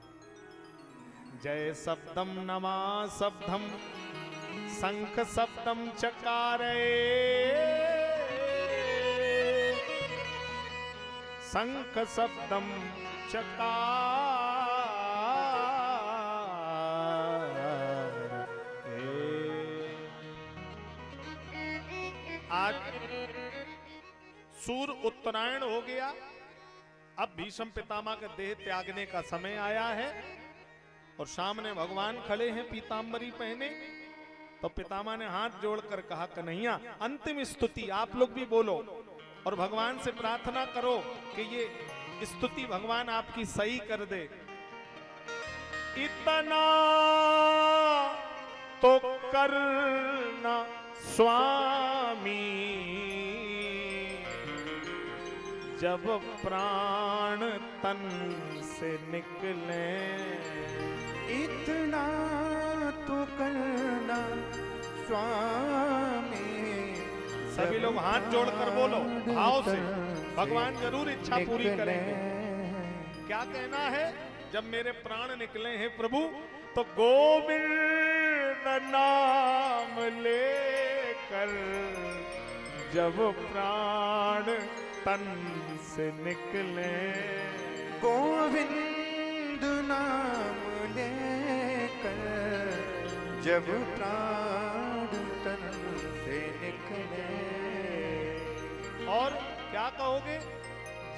जय शब्दम नमा शब्दम शंख शब्दम चकारे, शंख शब्दम चकारे। आज सूर्य उत्तरायण हो गया, अब भीष्म पितामह के देह त्यागने का समय आया है, और सामने भगवान खड़े हैं पीतांबरी पहने। तो पितामह ने हाथ जोड़कर कहा, कन्हैया अंतिम स्तुति आप लोग भी बोलो, और भगवान से प्रार्थना करो कि ये स्तुति भगवान आपकी सही कर दे। इतना तो करना स्वामी, जब प्राण तन से निकले। इतना तो करना स्वामी। सभी लोग हाथ जोड़कर बोलो भाव से, भगवान जरूर इच्छा पूरी करेंगे। क्या कहना है? जब मेरे प्राण निकले हैं प्रभु, तो गोविंद नाम लेकर जब प्राण तन से निकले। गोविंद नाम लेकर जब प्राण तन से निकले। और क्या कहोगे?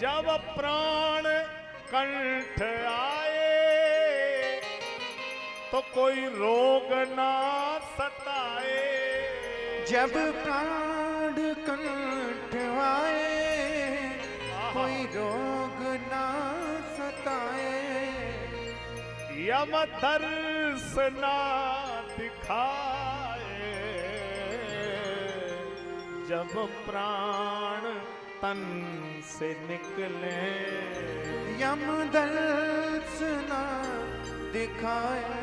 जब प्राण कंठ आए, तो कोई रोग ना सताए। जब प्राण कंठ आए, कोई रोग ना सताए। यम दर्श ना दिखाए, जब प्राण तन से निकले। यम दर्श ना दिखाए,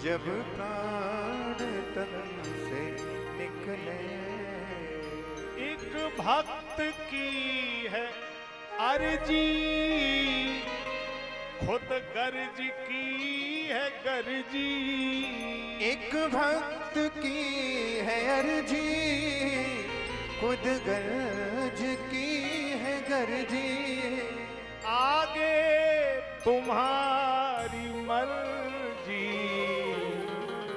जब प्राण तन से निकले। एक भक्त की है अर्जी, खुद गर्ज की है गर्जी। एक भक्त की है अर्जी, खुद गर्ज की है गर्जी। आगे तुम्हारी मर्जी,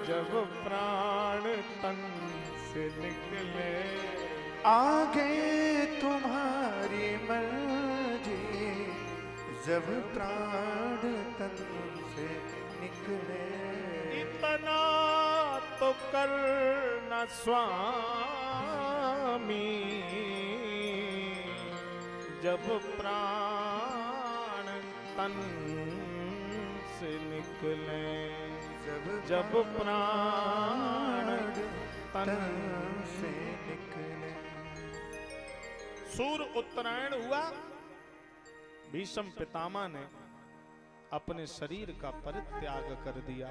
जब प्राण तन से निकले। आगे तुम्हारी मर्जी, जब प्राण तन से निकले। इतना तो करना स्वामी, जब प्राण तन से निकले। जब प्राण तन से निकले। सूर्य उत्तरायण हुआ, भीष्म पितामह ने अपने शरीर का परित्याग कर दिया।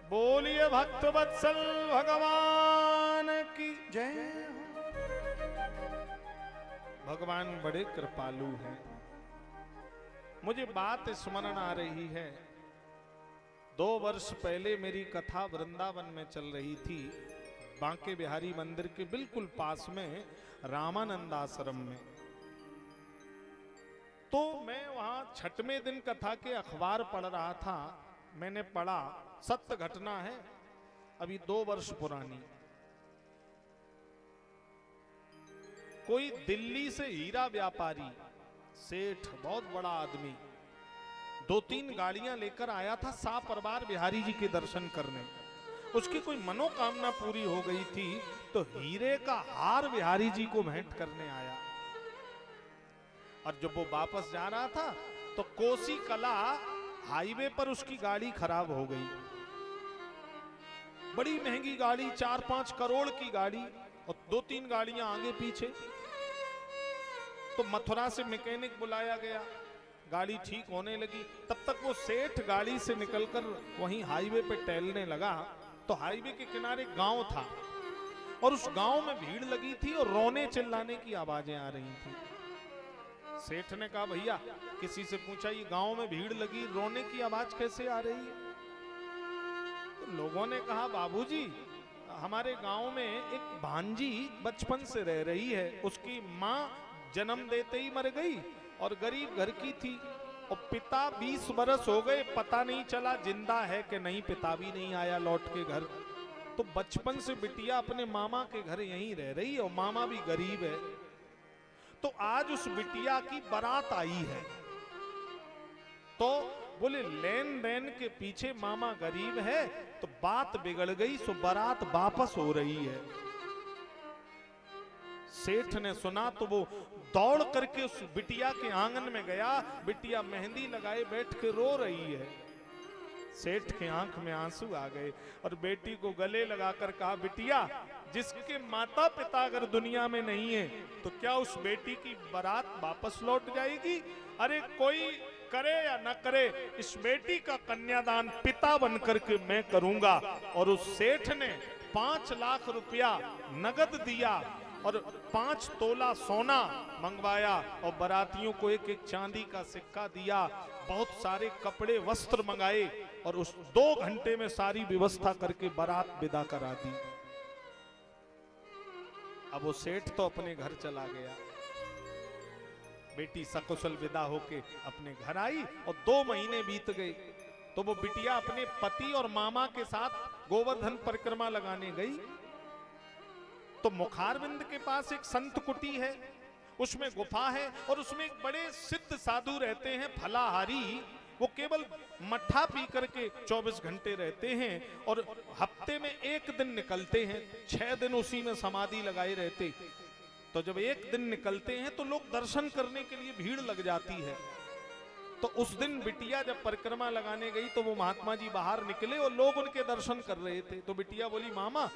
बोलिए भक्त वत्सल भगवान की जय। भगवान बड़े कृपालु हैं। मुझे बात स्मरण आ रही है, 2 वर्ष पहले मेरी कथा वृंदावन में चल रही थी, बांके बिहारी मंदिर के बिल्कुल पास में रामानंद आश्रम में। तो मैं वहां 6वें दिन कथा के अखबार पढ़ रहा था। मैंने पढ़ा, सत्य घटना है, अभी 2 वर्ष पुरानी। कोई दिल्ली से हीरा व्यापारी सेठ, बहुत बड़ा आदमी, 2-3 गाड़ियां लेकर आया था सापरबार बिहारी जी के दर्शन करने। उसकी कोई मनोकामना पूरी हो गई थी, तो हीरे का हार बिहारी जी को भेंट करने आया। और जब वो वापस जा रहा था तो कोसी कला हाईवे पर उसकी गाड़ी खराब हो गई। बड़ी महंगी गाड़ी, 4-5 करोड़ की गाड़ी, और 2-3 गाड़ियां आगे पीछे। तो मथुरा से मैकेनिक बुलाया गया, गाड़ी ठीक होने लगी। तब तक वो सेठ गाड़ी से निकलकर वहीं हाईवे पे टहलने लगा। तो हाईवे के किनारे गांव था, और उस गांव में भीड़ लगी थी और रोने चिल्लाने की आवाजें आ रही थी। सेठ ने कहा, भैया किसी से पूछा, ये गांव में भीड़ लगी, रोने की आवाज कैसे आ रही है? तो लोगों ने कहा, बाबूजी हमारे गांव में एक भांजी बचपन से रह रही है, उसकी माँ जन्म देते ही मर गई और गरीब घर की थी, और पिता 20 बरस हो गए, पता नहीं चला जिंदा है कि नहीं, पिता भी नहीं आया लौट के घर। तो बचपन से बिटिया अपने मामा के घर यहीं रह रही है, और मामा भी गरीब है। तो आज उस बिटिया की बारात आई है। तो बोले लेन देन के पीछे मामा गरीब है, तो बात बिगड़ गई, सो बारात वापस हो रही है। सेठ ने सुना तो वो दौड़ करके उस बिटिया के आंगन में गया। बिटिया मेहंदी लगाए बैठ के रो रही है। सेठ के आंख में आंसू आ गए और बेटी को गले लगाकर कहा, बिटिया जिसके माता पिता अगर दुनिया में नहीं है तो क्या उस बेटी की बारात वापस लौट जाएगी? अरे कोई करे या न करे, इस बेटी का कन्यादान पिता बनकर के मैं करूंगा। और उस सेठ ने 5 लाख रुपया नगद दिया और 5 तोला सोना मंगवाया, और बारातियों को 1-1 चांदी का सिक्का दिया। बहुत सारे कपड़े वस्त्र मंगाए, और उस 2 घंटे में सारी व्यवस्था करके बारात विदा करा दी। अब वो सेठ तो अपने घर चला गया। बेटी सकुशल विदा होके अपने घर आई, और 2 महीने बीत गए। तो वो बिटिया अपने पति और मामा के साथ गोवर्धन परिक्रमा लगाने गई। तो मुखारविंद के पास एक संत कुटी है, उसमें गुफा है, और उसमें एक बड़े सिद्ध साधु रहते हैं, फलाहारी। वो केवल मट्ठा पी करके 24 घंटे रहते हैं, और हफ्ते में 1 दिन निकलते हैं, 6 दिन उसी में समाधि लगाए रहते। तो जब 1 दिन निकलते हैं तो लोग दर्शन करने के लिए भीड़ लग जाती है। तो उस दिन बिटिया जब परिक्रमा लगाने गई तो वो महात्मा जी बाहर निकले और लोग उनके दर्शन कर रहे थे। तो बिटिया बोली, मामा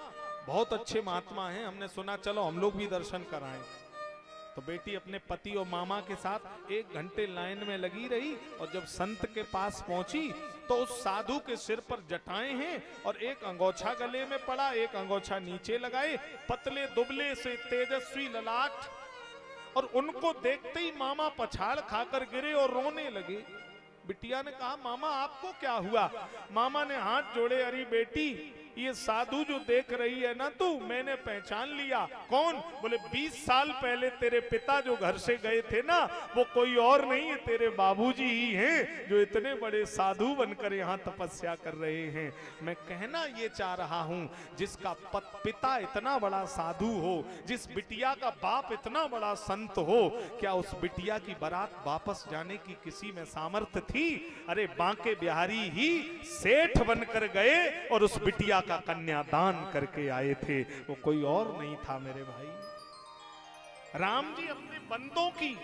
बहुत अच्छे महात्मा हैं, हमने सुना, चलो हम लोग भी दर्शन कराएं। तो बेटी अपने पति और मामा के साथ 1 घंटे लाइन में लगी रही और जब संत के पास पहुंची तो उस साधु के सिर पर जटाएं हैं और एक अंगोछा गले में पड़ा, एक अंगोछा नीचे लगाए, पतले दुबले से तेजस्वी ललाट। और उनको देखते ही मामा पछाड़ खाकर गिरे और रोने लगे। बिटिया ने कहा, मामा आपको क्या हुआ? मामा ने हाथ जोड़े, अरे बेटी ये साधु जो देख रही है ना तू, मैंने पहचान लिया। कौन? बोले 20 साल पहले तेरे पिता जो घर से गए थे ना, वो कोई और नहीं है, तेरे बाबूजी ही हैं जो इतने बड़े साधु बनकर यहाँ तपस्या कर रहे हैं। मैं कहना ये चाह रहा हूँ, जिसका पिता इतना बड़ा साधु हो, जिस बिटिया का बाप इतना बड़ा संत हो, क्या उस बिटिया की बारात वापस जाने की किसी में सामर्थ्य थी? अरे बांके बिहारी ही सेठ बनकर गए और उस बिटिया का कन्यादान करके आए थे, वो कोई और नहीं था मेरे भाई। राम जी अपने बंदों की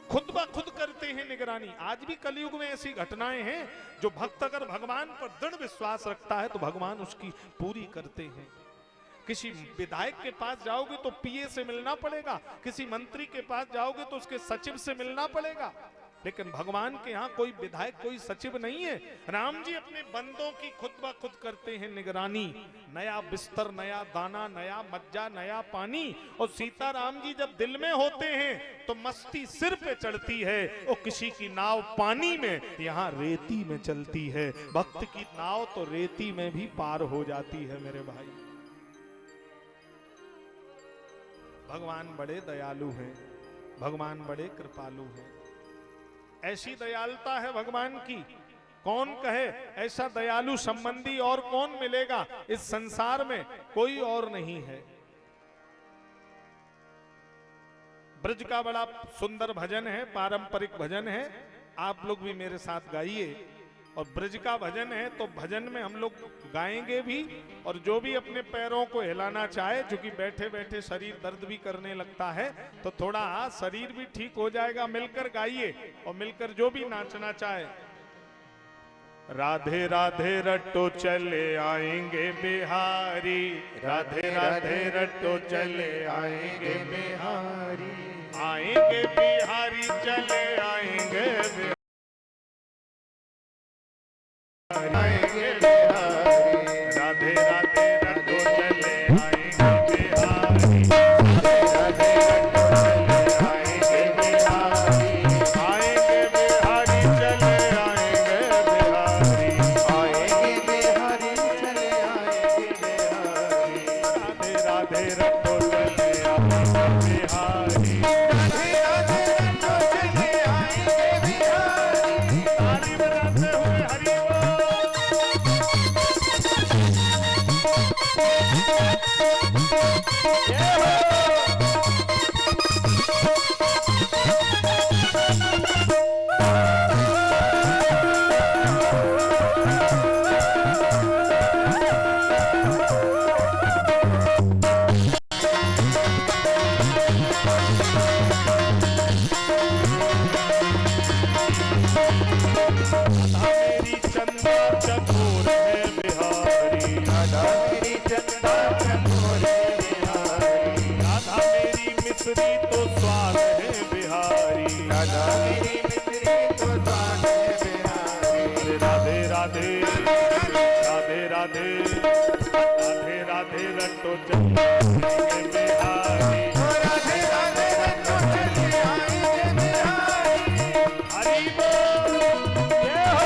खुद ब खुद करते हैं निगरानी। आज भी कलयुग में ऐसी घटनाएं हैं जो भक्त अगर भगवान पर दृढ़ विश्वास रखता है तो भगवान उसकी पूरी करते हैं। किसी विधायक के पास जाओगे तो पीए से मिलना पड़ेगा, किसी मंत्री के पास जाओगे तो उसके सचिव से मिलना पड़ेगा, लेकिन भगवान के यहाँ कोई विधायक कोई सचिव नहीं है। राम जी अपने बंदों की खुद ब खुद करते हैं निगरानी। नया बिस्तर, नया दाना, नया मज्जा, नया पानी। और सीता राम जी जब दिल में होते हैं तो मस्ती सिर पे चढ़ती है, और किसी की नाव पानी में, यहाँ रेती में चलती है। भक्त की नाव तो रेती में भी पार हो जाती है मेरे भाई। भगवान बड़े दयालु हैं, भगवान बड़े कृपालु हैं। ऐसी दयालुता है भगवान की, कौन कहे ऐसा दयालु संबंधी और कौन मिलेगा इस संसार में? कोई और नहीं है। ब्रज का बड़ा सुंदर भजन है, पारंपरिक भजन है, आप लोग भी मेरे साथ गाइए। और ब्रज का भजन है तो भजन में हम लोग गाएंगे भी, और जो भी अपने पैरों को हिलाना चाहे, क्योंकि बैठे बैठे शरीर दर्द भी करने लगता है, तो थोड़ा शरीर भी ठीक हो जाएगा। मिलकर गाइए और मिलकर जो भी नाचना चाहे। राधे राधे रट्टो चले आएंगे बिहारी, राधे राधे रट्टो चले आएंगे बिहारी, आएंगे बिहारी चले आएंगे बिहारी, आएंगे बिहारी, राधे राधे रट्टो चले आएंगे बिहारी, राधे रट्टो चले आएंगे बिहारी, आएंगे बिहारी चले आएंगे बिहारी, आएंगे बिहारी चले आएंगे बिहारी, राधे राधे रट्टो चले आएंगे बिहारी, राधे राधे रट्टो चले आएंगे बिहारी। ताली बजाते हुए हरि मेरी चंदा चकोर है बिहारी, राधा मेरी चंदा चकोर है बिहारी, राधा मेरी मिश्री तो स्वाद है बिहारी, राधा मेरी मिश्री तो स्वाद है बिहारी, राधे राधे राधे राधे राधे राधे रट्टो चले आएंगे बिहारी, राधे राधे रट्टो चले आएंगे बिहारी। हरि बोल, जय हो।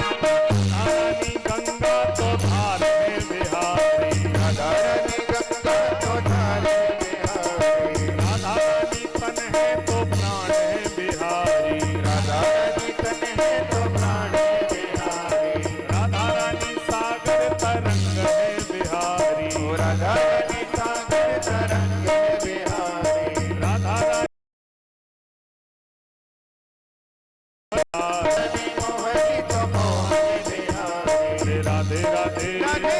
रानी गंगा तो धार है बिहारी, राधा रानी गंगा तो धार है बिहारी, राधा रानी तन है तो प्राण है बिहारी, राधा रानी तन है तो प्राण है बिहारी, राधा रानी सागर तरंग है बिहारी, राधा रानी सागर तरंग है बिहारी, राधा रानी मोहनी तो मोहन बिहारी, राधे राधे राधे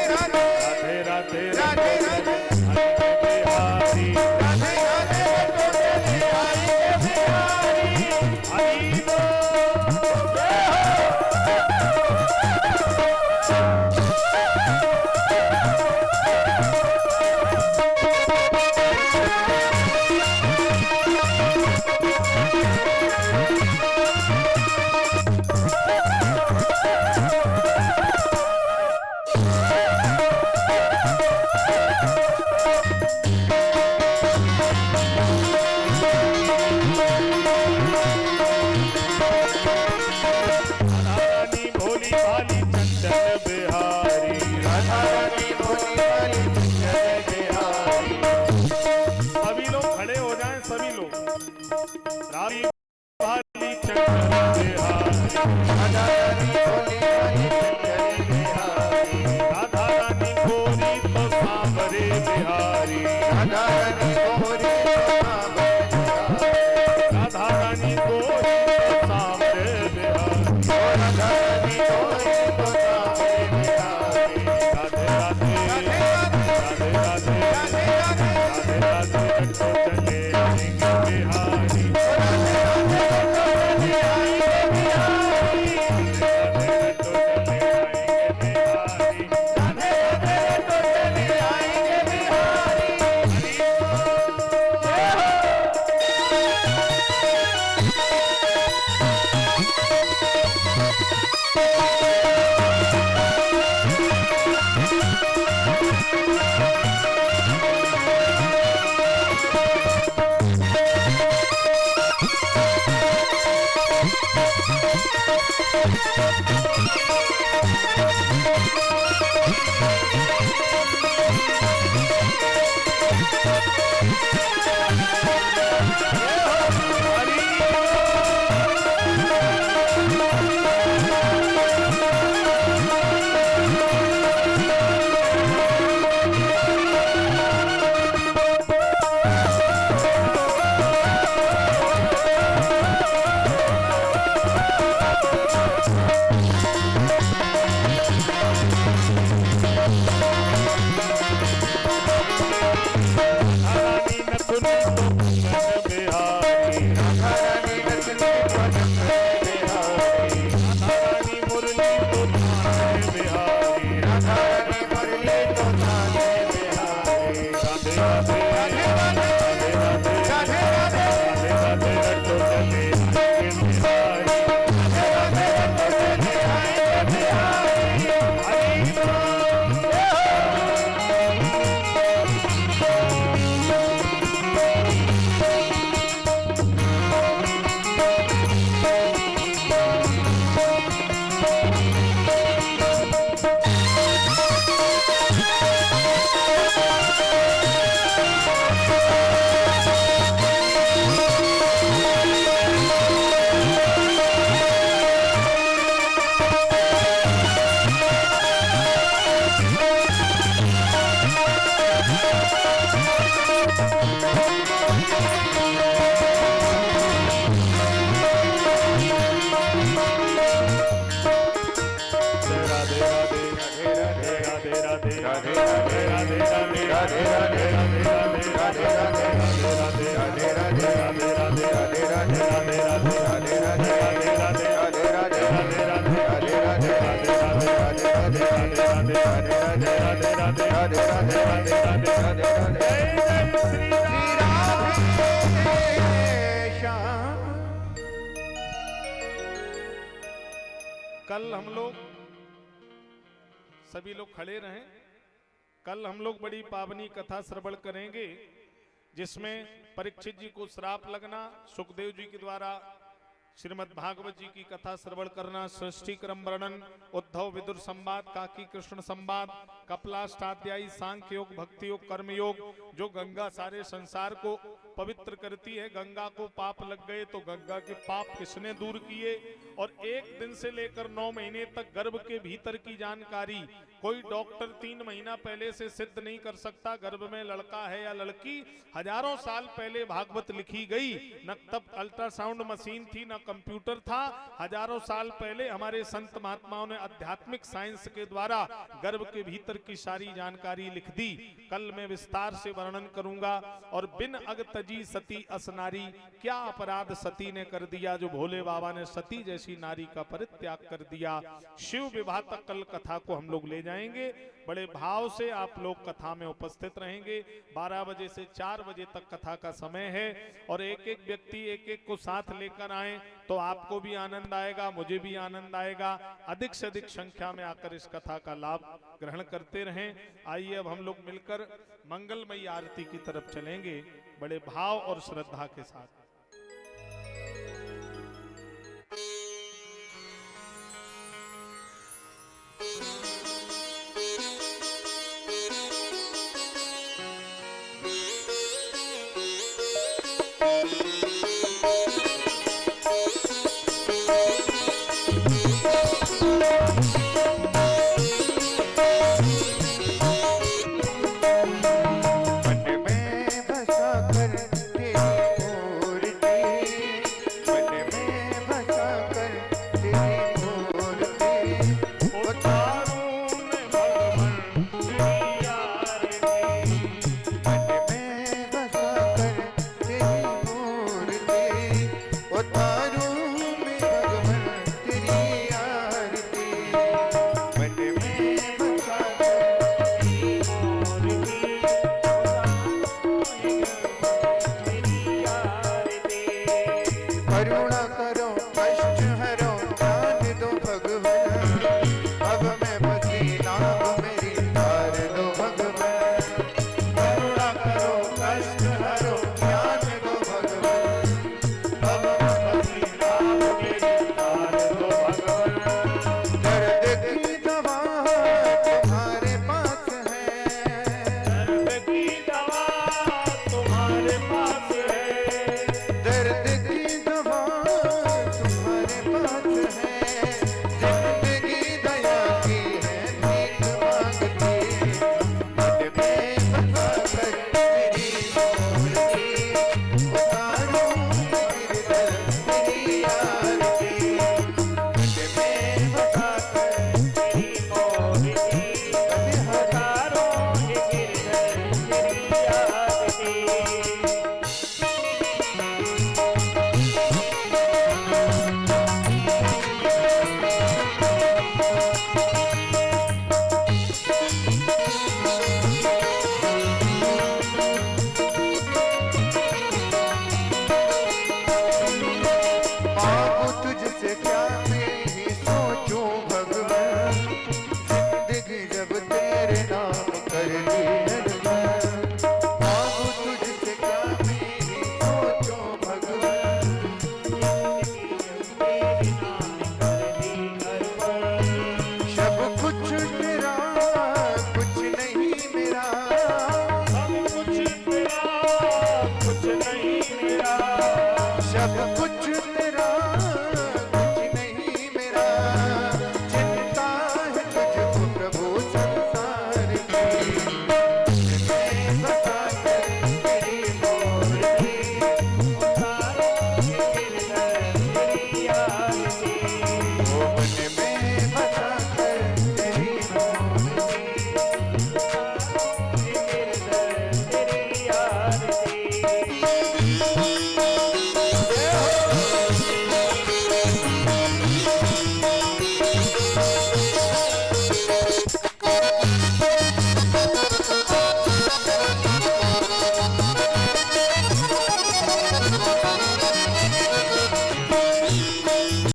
बोलो रानी वाली चंचल बिहारी राधा रानी भोली वाली चंचल बिहारी राधा रानी गोरी तो सांवरे बिहारी राधा रानी भोली राधा रानी गोरी तो सांवरे बिहारी राधा रानी भोली तो सांवरे बिहारी राधे राधे राधे राधे राधे राधे राधे रटो चले आएंगे बिहारी राधे रटो चले आएंगे बिहारी राधे रटो चले आएंगे बिहारी कल हम लोग सभी लोग खड़े रहें। कल हम लोग बड़ी पावनी कथा श्रवण करेंगे जिसमें परीक्षित जी को श्राप लगना, सुखदेव जी के द्वारा श्रीमद् भागवत जी की कथा श्रवण करना, सृष्टि क्रम वर्णन, उद्धव विदुर संवाद, काकी कृष्ण संवाद, कपिलाष्टाध्यायी, सांख्य योग, भक्ति योग, कर्म योग, जो गंगा सारे संसार को पवित्र करती है। गंगा को पाप लग गए तो गंगा के पाप किसने दूर किए, और एक दिन से लेकर 9 महीने तक गर्भ के भीतर की जानकारी कोई डॉक्टर 3 महीना पहले से सिद्ध नहीं कर सकता गर्भ में लड़का है या लड़की। हजारों साल पहले भागवत लिखी गई, न तब अल्ट्रासाउंड मशीन थी, न कंप्यूटर था। हजारों साल पहले हमारे संत महात्माओं ने आध्यात्मिक साइंस के द्वारा गर्भ के भीतर की सारी जानकारी लिख दी। कल मैं विस्तार से वर्णन करूंगा। और बिन अग तजी सती असनारी, क्या अपराध सती ने कर दिया जो भोले बाबा ने सती जैसी नारी का परित्याग कर दिया। शिव विवाह तक कल कथा को हम लोग ले जाएंगे। बड़े भाव से आप लोग कथा में उपस्थित रहेंगे। 12 बजे से 4 बजे तक कथा का समय है, और एक एक व्यक्ति एक एक को साथ लेकर आए तो आपको भी आनंद आएगा, मुझे भी आनंद आएगा। अधिक से अधिक संख्या में आकर इस कथा का लाभ ग्रहण करते रहें। आइए अब हम लोग मिलकर मंगलमयी आरती की तरफ चलेंगे बड़े भाव और श्रद्धा के साथ। करुणा करो कष्ट हरो ज्ञान दो भगवान अब मैं बसी नाम मेरी तार दो भगवान करुणा करो कष्ट हरो ज्ञान दो भगवान अब मैं बसी नाम मेरी तार दो भगवान दर्द की दवा तुम्हारे पास है दर्द की दवा तुम्हारे पास है दर्द की दवा तुम्हारे पास है जिंदगी दया की है भीख मांगती मन में बसा कर मेरी मोरती उतारो गिरधर मेरी आरती मन में बसा कर मेरी मोरती उतारो गिरधर मेरी आरती मांगू तुझसे क्या मैं ही सोचूं भगवान जिंदगी जब तेरे नाम कर ली अरमान मांगू तुझसे क्या मैं ही सोचूं भगवान जिंदगी जब तेरे नाम कर ली अरमान सब कुछ तेरा कुछ नहीं मेरा सब कुछ तेरा कुछ नहीं मेरा सब